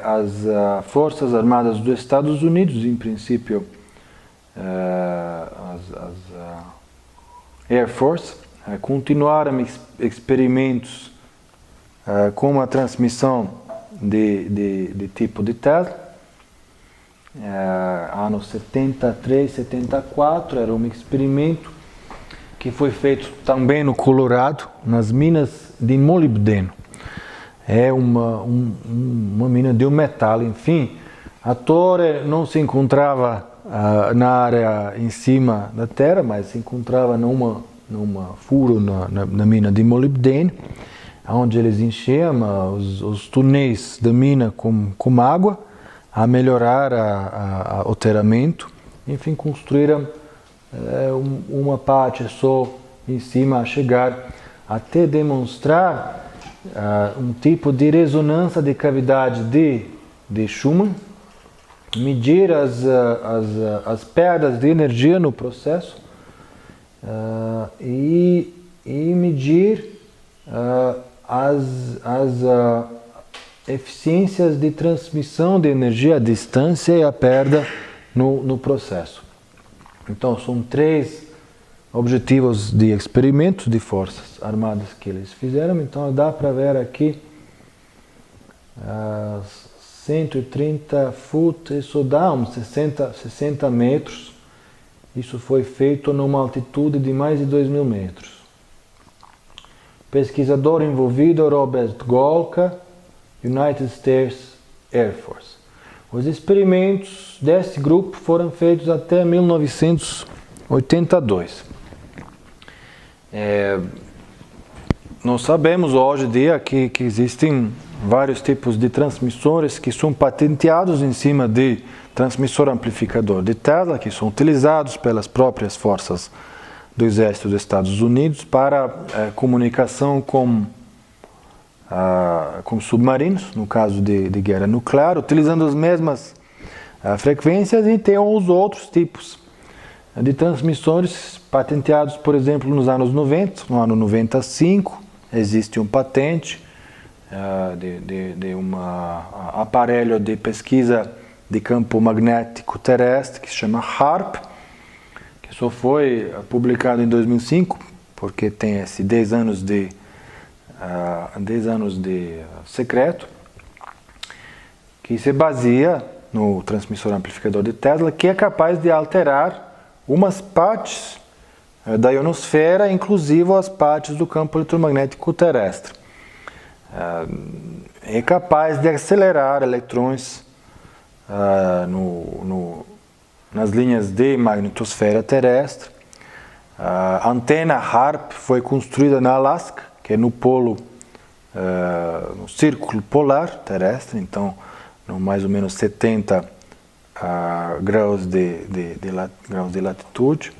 as Forças Armadas dos Estados Unidos, em princípio as Air Force, continuaram experimentos com a transmissão de tipo de Tesla. Anos 73, 74, era um experimento que foi feito também no Colorado, nas minas de molibdeno. É uma mina de um metal, enfim. A torre não se encontrava na área em cima da terra, mas se encontrava numa furo na mina de molibdeno, onde eles enchiam os túneis da mina com água, a melhorar o terramento enfim, construíram uma parte só em cima a chegar até demonstrar um tipo de ressonância de cavidade de Schumann, medir as perdas de energia no processo e medir as eficiências de transmissão de energia, a distância e a perda no processo. Então, são 3 objetivos de experimentos de forças armadas que eles fizeram. Então, dá para ver aqui 130 foot, isso dá uns 60 metros. Isso foi feito numa altitude de mais de 2.000 metros. Pesquisador envolvido, Robert Golka, United States Air Force. Os experimentos desse grupo foram feitos até 1982. Nós sabemos hoje em dia que existem vários tipos de transmissores que são patenteados em cima de transmissor amplificador de Tesla, que são utilizados pelas próprias forças do Exército dos Estados Unidos para comunicação com submarinos, no caso de guerra nuclear, utilizando as mesmas frequências, e tem os outros tipos de transmissores patenteados, por exemplo, nos anos 90. No ano 95 existe um patente de um aparelho de pesquisa de campo magnético terrestre que se chama HARP, que só foi publicado em 2005, porque tem esse 10 anos de secreto, que se baseia no transmissor amplificador de Tesla, que é capaz de alterar umas partes da ionosfera, inclusive as partes do campo eletromagnético terrestre. É capaz de acelerar eletrões nas linhas de magnetosfera terrestre. A antena HARP foi construída na Alasca, que é no polo, no círculo polar terrestre, então mais ou menos 70 graus de latitude.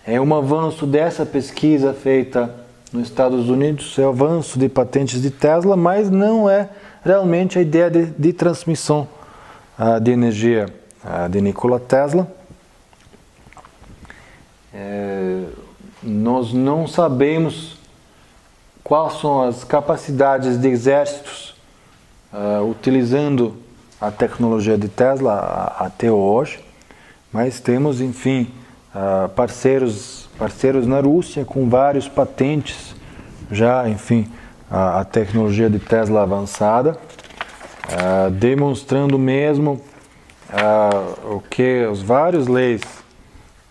É um avanço dessa pesquisa feita nos Estados Unidos, é o avanço de patentes de Tesla, mas não é realmente a ideia de transmissão de energia de Nikola Tesla. Nós não sabemos quais são as capacidades de exércitos utilizando a tecnologia de Tesla até hoje, mas temos, enfim, parceiros na Rússia com vários patentes já, enfim, a tecnologia de Tesla avançada, demonstrando mesmo o que as várias leis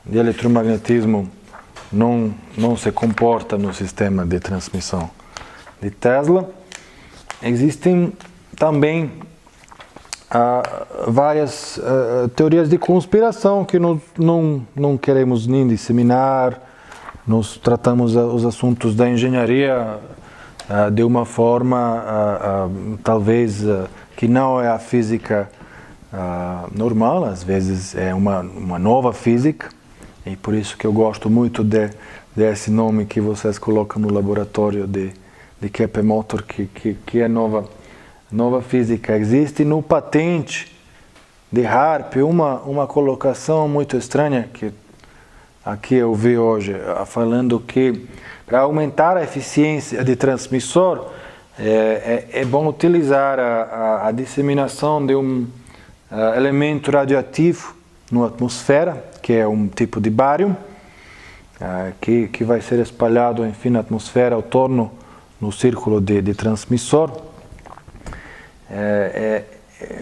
de eletromagnetismo não se comportam no sistema de transmissão de Tesla. Existem também várias teorias de conspiração que nós não queremos nem disseminar. Nós tratamos os assuntos da engenharia de uma forma talvez que não é a física normal, às vezes é uma nova física, e por isso que eu gosto muito desse nome que vocês colocam no laboratório de Keppe Motor, que é nova física. Existe no patente de HARP uma colocação muito estranha que aqui eu vi hoje, falando que para aumentar a eficiência de transmissor é bom utilizar a disseminação de um elemento radioativo na atmosfera, que é um tipo de bário, que vai ser espalhado, enfim, na atmosfera ao torno no círculo de transmissor.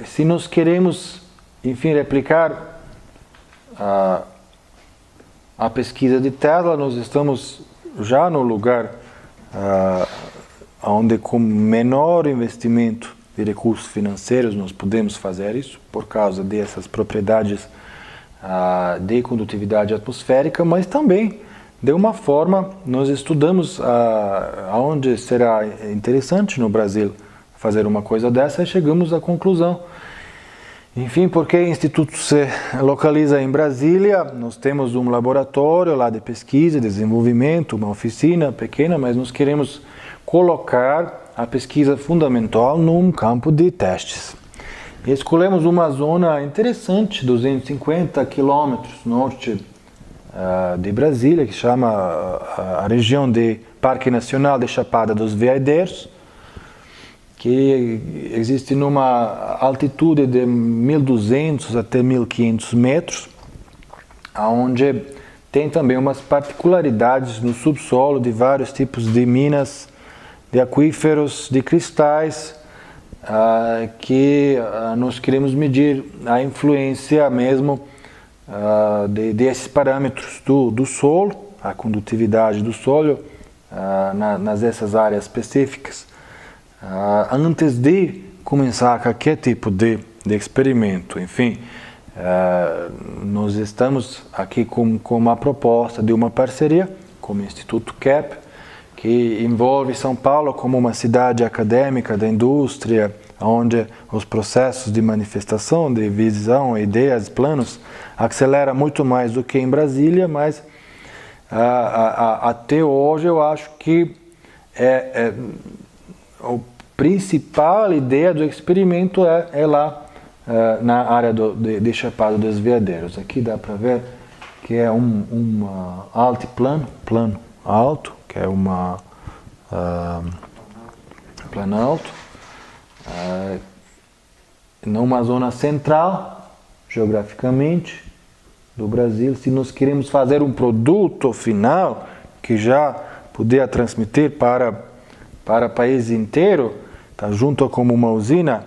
Se nós queremos, enfim, replicar a pesquisa de Tesla, nós estamos já no lugar onde com menor investimento de recursos financeiros nós podemos fazer isso, por causa dessas propriedades de condutividade atmosférica, mas também de uma forma nós estudamos aonde será interessante no Brasil fazer uma coisa dessa e chegamos à conclusão Enfim, porque o Instituto se localiza em Brasília, nós temos um laboratório lá de pesquisa, desenvolvimento, uma oficina pequena, mas nós queremos colocar a pesquisa fundamental num campo de testes. E escolhemos uma zona interessante, 250 quilômetros norte de Brasília, que chama a região de Parque Nacional de Chapada dos Veadeiros, que existe numa altitude de 1.200 até 1.500 metros, onde tem também umas particularidades no subsolo de vários tipos de minas, de aquíferos, de cristais, que nós queremos medir a influência mesmo desses parâmetros do solo, a condutividade do solo nessas áreas específicas. Antes de começar qualquer tipo de experimento, enfim, nós estamos aqui com uma proposta de uma parceria com o Instituto CAP, que envolve São Paulo como uma cidade acadêmica da indústria, onde os processos de manifestação, de visão, ideias, planos, acelera muito mais do que em Brasília, mas até hoje eu acho que a principal ideia do experimento é lá na área de Chapada dos Veadeiros. Aqui dá para ver que é um altiplano, plano alto, que é plano alto, numa zona central, geograficamente, do Brasil. Se nós queremos fazer um produto final que já poderia transmitir para o país inteiro, tá junto como uma usina,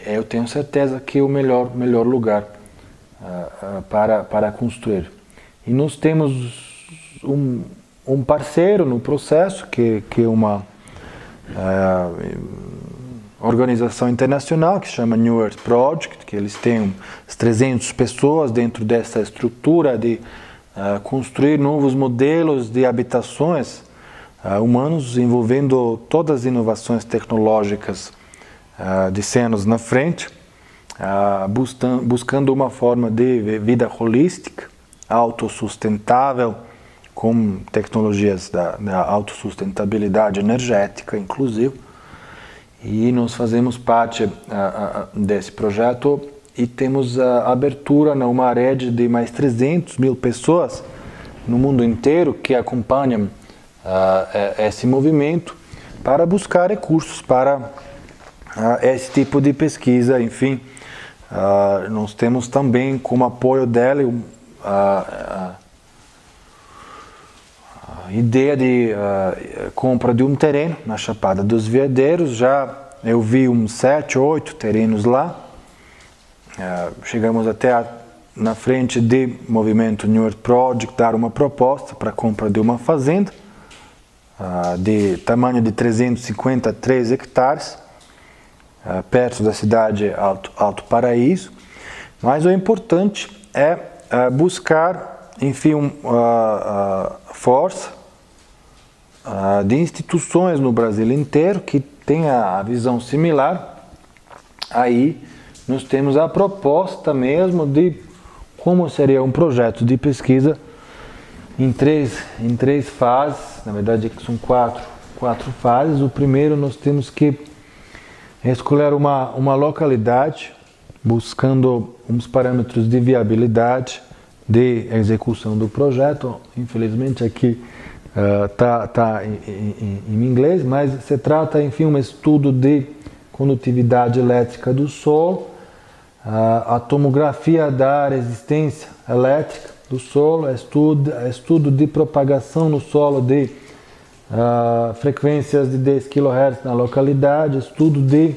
eu tenho certeza que é o melhor lugar para construir. E nós temos um parceiro no processo, que é uma organização internacional que se chama New Earth Project, que eles têm 300 pessoas dentro dessa estrutura de construir novos modelos de habitações humanos, envolvendo todas as inovações tecnológicas de 100 anos na frente, buscando uma forma de vida holística, autossustentável, com tecnologias da autossustentabilidade energética, inclusive. E nós fazemos parte desse projeto e temos a abertura numa rede de mais 300 mil pessoas no mundo inteiro que acompanham esse movimento para buscar recursos para esse tipo de pesquisa. Enfim, nós temos também como apoio dela a ideia de compra de um terreno na Chapada dos Veadeiros. Já eu vi uns 7, 8 terrenos lá. Chegamos até na frente do movimento New Earth Project dar uma proposta para a compra de uma fazenda de tamanho de 353 hectares, perto da cidade Alto Paraíso. Mas o importante é buscar, enfim, força de instituições no Brasil inteiro que tenha a visão similar. Aí nós temos a proposta mesmo de como seria um projeto de pesquisa em três fases. Na verdade são quatro fases. O primeiro, nós temos que escolher uma localidade buscando uns parâmetros de viabilidade de execução do projeto. Infelizmente aqui tá em inglês, mas se trata, enfim, um estudo de condutividade elétrica do solo, a tomografia da resistência elétrica do solo, estudo de propagação no solo de frequências de 10 kHz na localidade, estudo de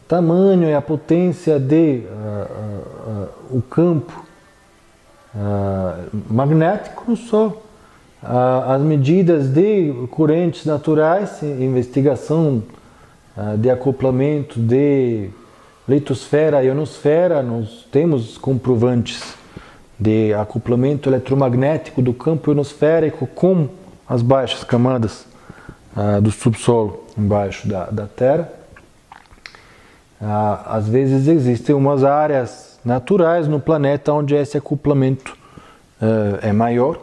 tamanho e a potência de o campo magnético no solo, as medidas de correntes naturais, investigação de acoplamento de litosfera e ionosfera. Nós temos comprovantes de acoplamento eletromagnético do campo ionosférico com as baixas camadas do subsolo embaixo da terra. Às vezes existem umas áreas naturais no planeta onde esse acoplamento é maior.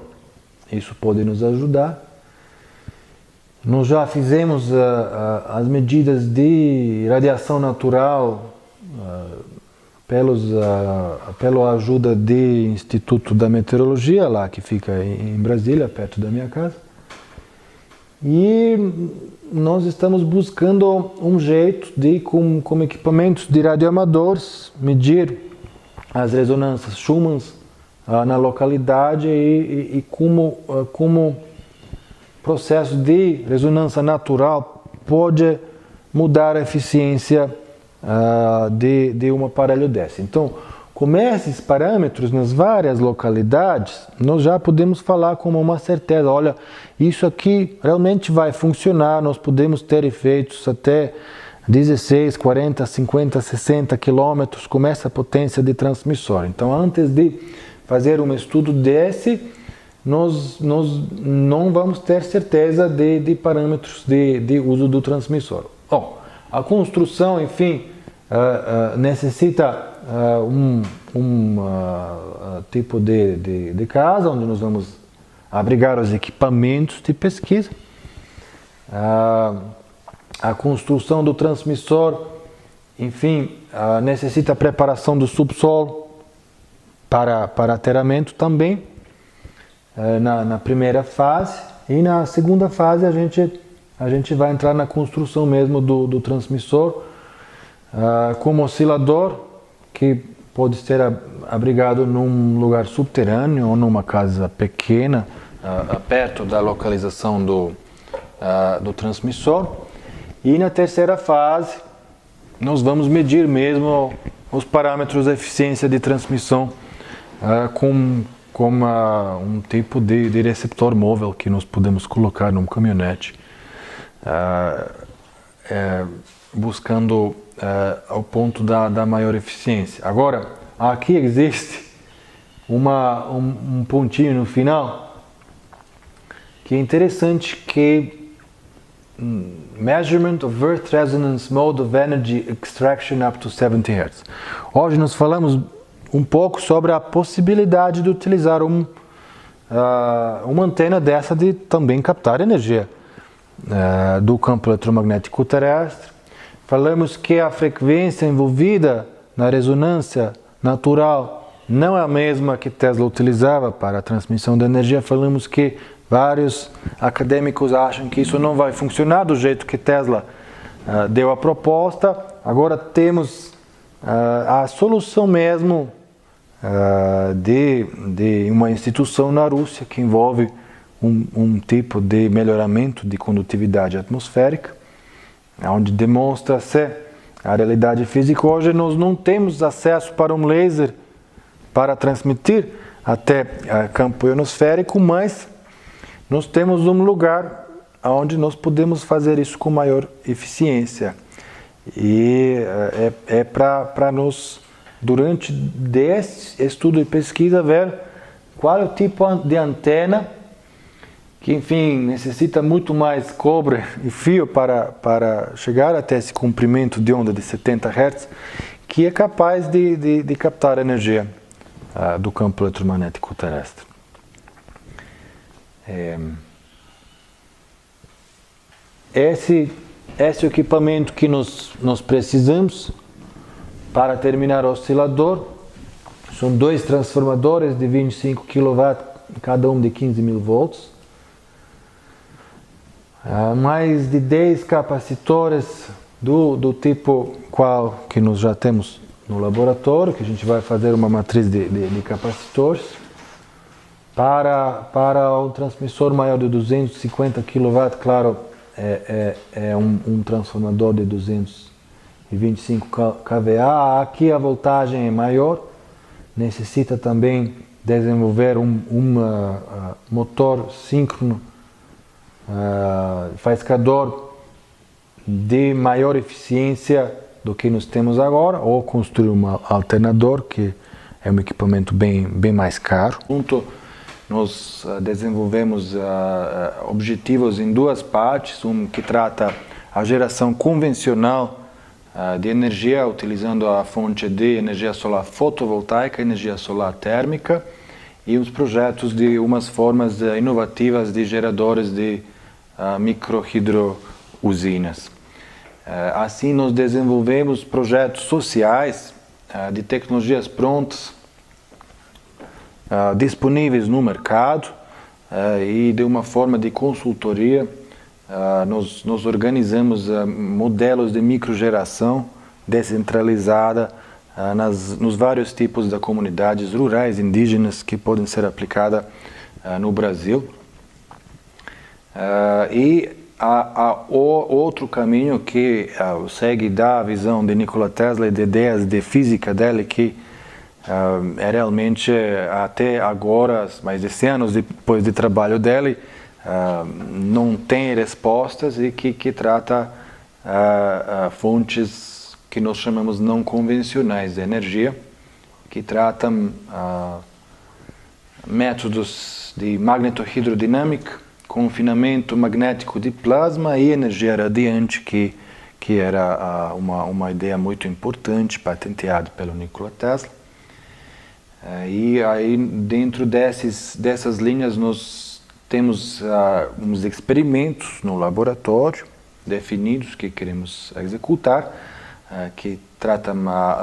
Isso pode nos ajudar. Nós já fizemos as medidas de radiação natural pela ajuda do Instituto da Meteorologia, lá que fica em Brasília, perto da minha casa. E nós estamos buscando um jeito de, com equipamentos de radioamadores, medir as ressonâncias Schumann na localidade e como processo de ressonância natural pode mudar a eficiência de um aparelho desse. Então, com esses parâmetros nas várias localidades, nós já podemos falar com uma certeza, olha, isso aqui realmente vai funcionar, nós podemos ter efeitos até 16, 40, 50, 60 quilômetros com essa potência de transmissor. Então, antes de fazer um estudo desse, nós não vamos ter certeza de parâmetros de uso do transmissor. Bom, a construção, enfim, necessita um tipo de casa onde nós vamos abrigar os equipamentos de pesquisa. A construção do transmissor, enfim, necessita preparação do subsolo para aterramento também, na primeira fase. E na segunda fase a gente vai entrar na construção mesmo do transmissor, como oscilador, que pode ser abrigado num lugar subterrâneo ou numa casa pequena, perto da localização do transmissor. E na terceira fase, nós vamos medir mesmo os parâmetros da eficiência de transmissão com um tipo de receptor móvel que nós podemos colocar num caminhonete, buscando ao ponto da maior eficiência. Agora, aqui existe um pontinho no final que é interessante, que Measurement of Earth Resonance Mode of Energy Extraction up to 70 Hz. Hoje nós falamos um pouco sobre a possibilidade de utilizar uma antena dessa de também captar energia do campo eletromagnético terrestre. Falamos que a frequência envolvida na ressonância natural não é a mesma que Tesla utilizava para a transmissão de energia. Falamos que vários acadêmicos acham que isso não vai funcionar do jeito que Tesla deu a proposta. Agora temos a solução mesmo de uma instituição na Rússia que envolve um tipo de melhoramento de condutividade atmosférica, onde demonstra-se a realidade física. Hoje nós não temos acesso para um laser para transmitir até campo ionosférico, mas nós temos um lugar onde nós podemos fazer isso com maior eficiência. E é para nós, durante esse estudo e pesquisa, ver qual é o tipo de antena que, enfim, necessita muito mais cobre e fio para chegar até esse comprimento de onda de 70 Hz, que é capaz de captar a energia do campo eletromagnético terrestre. Esse é o equipamento que nós precisamos para terminar o oscilador. São 2 transformadores de 25 kW, cada um de 15.000 volts. Mais de 10 capacitores do tipo qual que nós já temos no laboratório, que a gente vai fazer uma matriz de capacitores. Para um transmissor maior de 250 kW, claro, é um transformador de 225 kVA. Aqui a voltagem é maior, necessita também desenvolver um motor síncrono faiscador de maior eficiência do que nós temos agora, ou construir um alternador, que é um equipamento bem mais caro. Junto nós desenvolvemos objetivos em duas partes, um que trata a geração convencional de energia utilizando a fonte de energia solar fotovoltaica, energia solar térmica, e os projetos de umas formas inovativas de geradores de microhidrousinas. Assim, nós desenvolvemos projetos sociais de tecnologias prontas, disponíveis no mercado, e de uma forma de consultoria, nós organizamos modelos de microgeração descentralizada nos vários tipos de comunidades rurais indígenas que podem ser aplicadas no Brasil. E o outro caminho que segue da visão de Nikola Tesla e de ideias de física dele, que é realmente até agora, mais de 100 anos depois do trabalho dele, não tem respostas, e que trata fontes que nós chamamos não convencionais de energia, que tratam métodos de magnetohidrodinâmica, confinamento magnético de plasma e energia radiante, que era uma ideia muito importante, patenteada pelo Nikola Tesla. E aí, dentro dessas linhas, nós temos uns experimentos no laboratório definidos que queremos executar, que tratam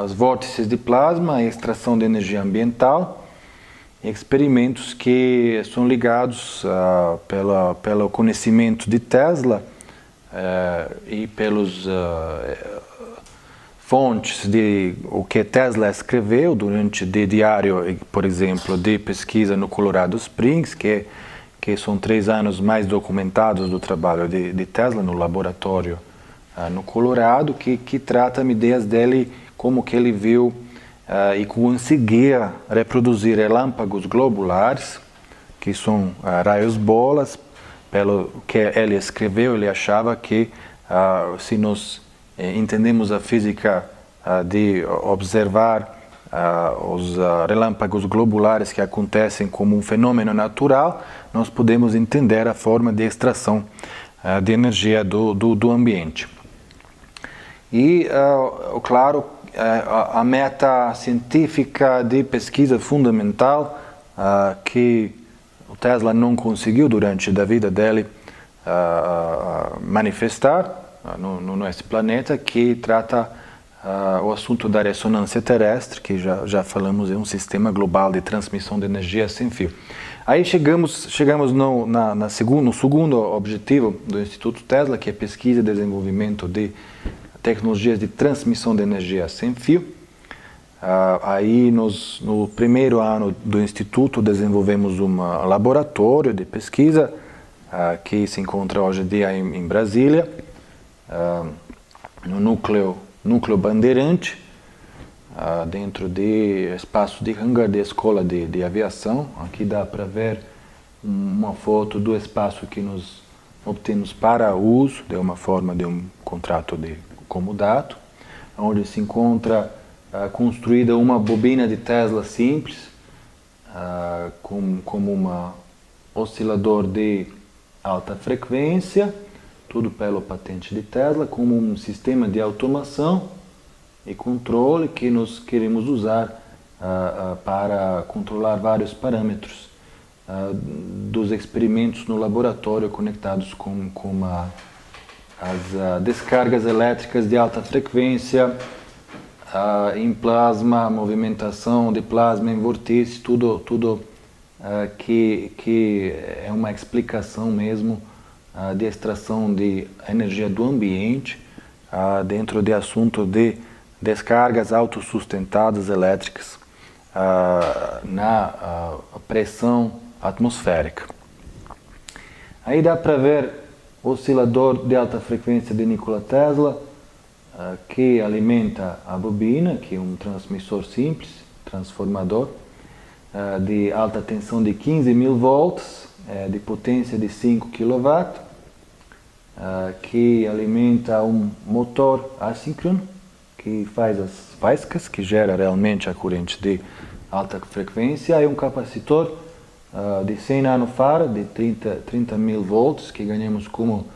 os vórtices de plasma, a extração de energia ambiental, experimentos que são ligados pelo conhecimento de Tesla e pelos fontes de o que Tesla escreveu durante o diário, por exemplo, de pesquisa no Colorado Springs, que são 3 anos mais documentados do trabalho de Tesla no laboratório no Colorado, que trata ideias dele, como que ele viu e conseguia reproduzir relâmpagos globulares, que são raios bolas. Pelo que ele escreveu, ele achava que se nós entendemos a física de observar os relâmpagos globulares que acontecem como um fenômeno natural, nós podemos entender a forma de extração de energia do ambiente. E, claro, a meta científica de pesquisa fundamental que o Tesla não conseguiu durante a vida dele manifestar no nosso planeta, que trata o assunto da ressonância terrestre, que já falamos, é um sistema global de transmissão de energia sem fio. Aí chegamos no segundo objetivo do Instituto Tesla, que é pesquisa e desenvolvimento de tecnologias de transmissão de energia sem fio. Aí no primeiro ano do Instituto desenvolvemos um laboratório de pesquisa que se encontra hoje em dia em Brasília, no núcleo Bandeirante, dentro do espaço de hangar da Escola de Aviação. Aqui dá para ver uma foto do espaço que nós obtemos para uso, de uma forma de um contrato de comodato, onde se encontra construída uma bobina de Tesla simples, como um oscilador de alta frequência, tudo pela patente de Tesla, como um sistema de automação e controle que nós queremos usar para controlar vários parâmetros dos experimentos no laboratório conectados com as descargas elétricas de alta frequência em plasma, movimentação de plasma em vórtice, tudo que é uma explicação mesmo de extração de energia do ambiente dentro de assunto de descargas autossustentadas elétricas na pressão atmosférica. Aí dá para ver o oscilador de alta frequência de Nikola Tesla, que alimenta a bobina, que é um transmissor simples, transformador, de alta tensão de 15.000 volts, de potência de 5 kW, que alimenta um motor assíncrono, que faz as faíscas, que gera realmente a corrente de alta frequência, e um capacitor de 100 nanofarad, de 30 mil volts, que ganhamos como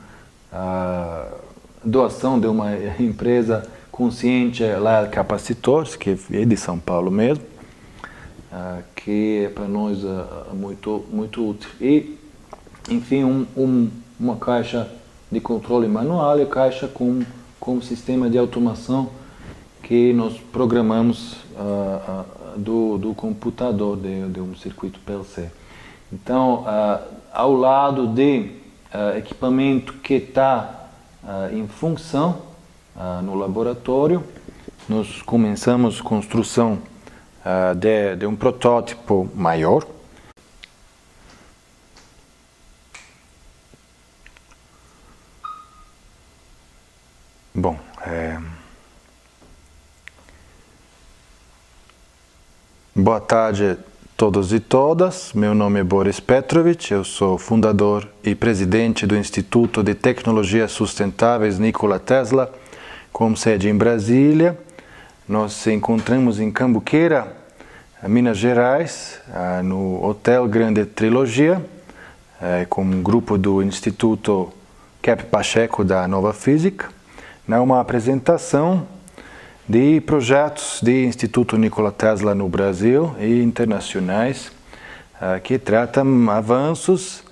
doação de uma empresa consciente lá, Capacitores, que é de São Paulo mesmo, que é para nós muito útil. E, enfim, uma caixa de controle manual e caixa com sistema de automação que nós programamos do computador, de um circuito PLC. Então, ao lado de equipamento que está em função no laboratório, nós começamos a construção de um protótipo maior. Bom, boa tarde a todos e todas. Meu nome é Boris Petrovic, eu sou fundador e presidente do Instituto de Tecnologias Sustentáveis Nikola Tesla, com sede em Brasília. Nós nos encontramos em Cambuqueira, Minas Gerais, no Hotel Grande Trilogia, com um grupo do Instituto Cap Pacheco da Nova Física, numa apresentação de projetos do Instituto Nikola Tesla no Brasil e internacionais, que tratam avanços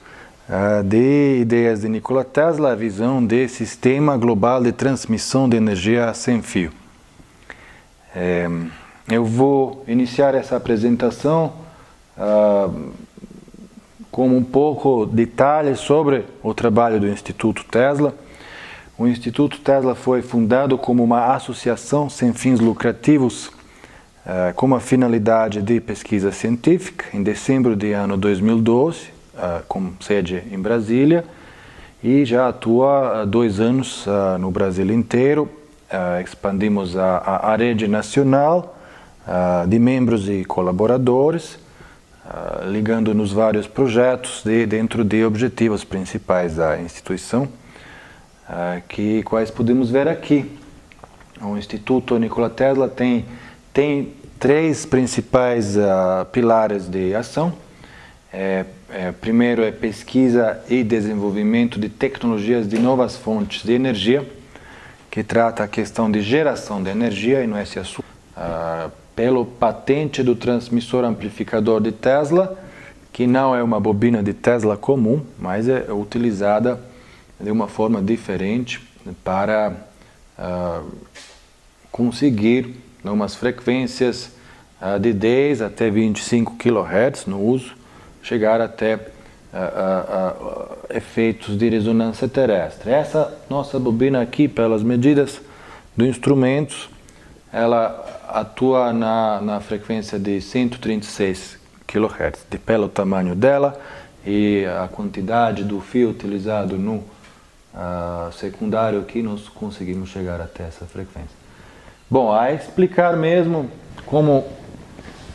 de ideias de Nikola Tesla, a visão de sistema global de transmissão de energia sem fio. Eu vou iniciar essa apresentação com um pouco de detalhes sobre o trabalho do Instituto Tesla. O Instituto Tesla foi fundado como uma associação sem fins lucrativos com a finalidade de pesquisa científica em dezembro de ano 2012, com sede em Brasília, e já atua há 2 anos no Brasil inteiro. Expandimos a rede nacional de membros e colaboradores, ligando nos vários projetos dentro de objetivos principais da instituição, quais podemos ver aqui. O Instituto Nikola Tesla tem 3 principais pilares de ação. Primeiro é pesquisa e desenvolvimento de tecnologias de novas fontes de energia, que trata a questão de geração de energia, e não é esse assunto, pelo patente do transmissor amplificador de Tesla, que não é uma bobina de Tesla comum, mas é utilizada de uma forma diferente para conseguir umas frequências de 10 até 25 kHz no uso, chegar até efeitos de ressonância terrestre. Essa nossa bobina aqui, pelas medidas do instrumento, ela atua na frequência de 136 kHz, pelo tamanho dela e a quantidade do fio utilizado no secundário aqui, nós conseguimos chegar até essa frequência. Bom, a explicar mesmo como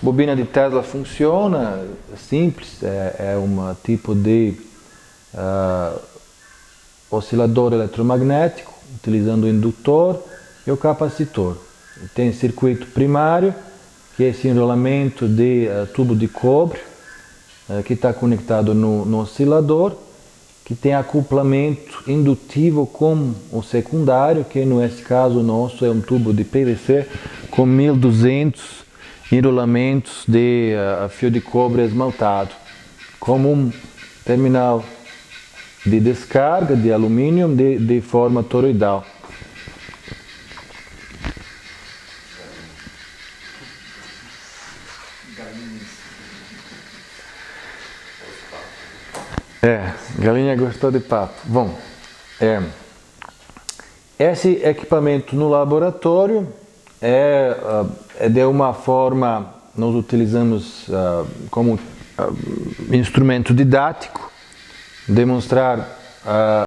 bobina de Tesla funciona, simples, é um tipo de oscilador eletromagnético, utilizando o indutor e o capacitor. Tem circuito primário, que é esse enrolamento de tubo de cobre, que está conectado no oscilador, que tem acoplamento indutivo com o secundário, que nesse caso nosso é um tubo de PVC com 1200 enrolamentos de fio de cobre esmaltado, como um terminal de descarga de alumínio de forma toroidal. Galinha gostou de papo. Bom, esse equipamento no laboratório é de uma forma, nós utilizamos como instrumento didático, demonstrar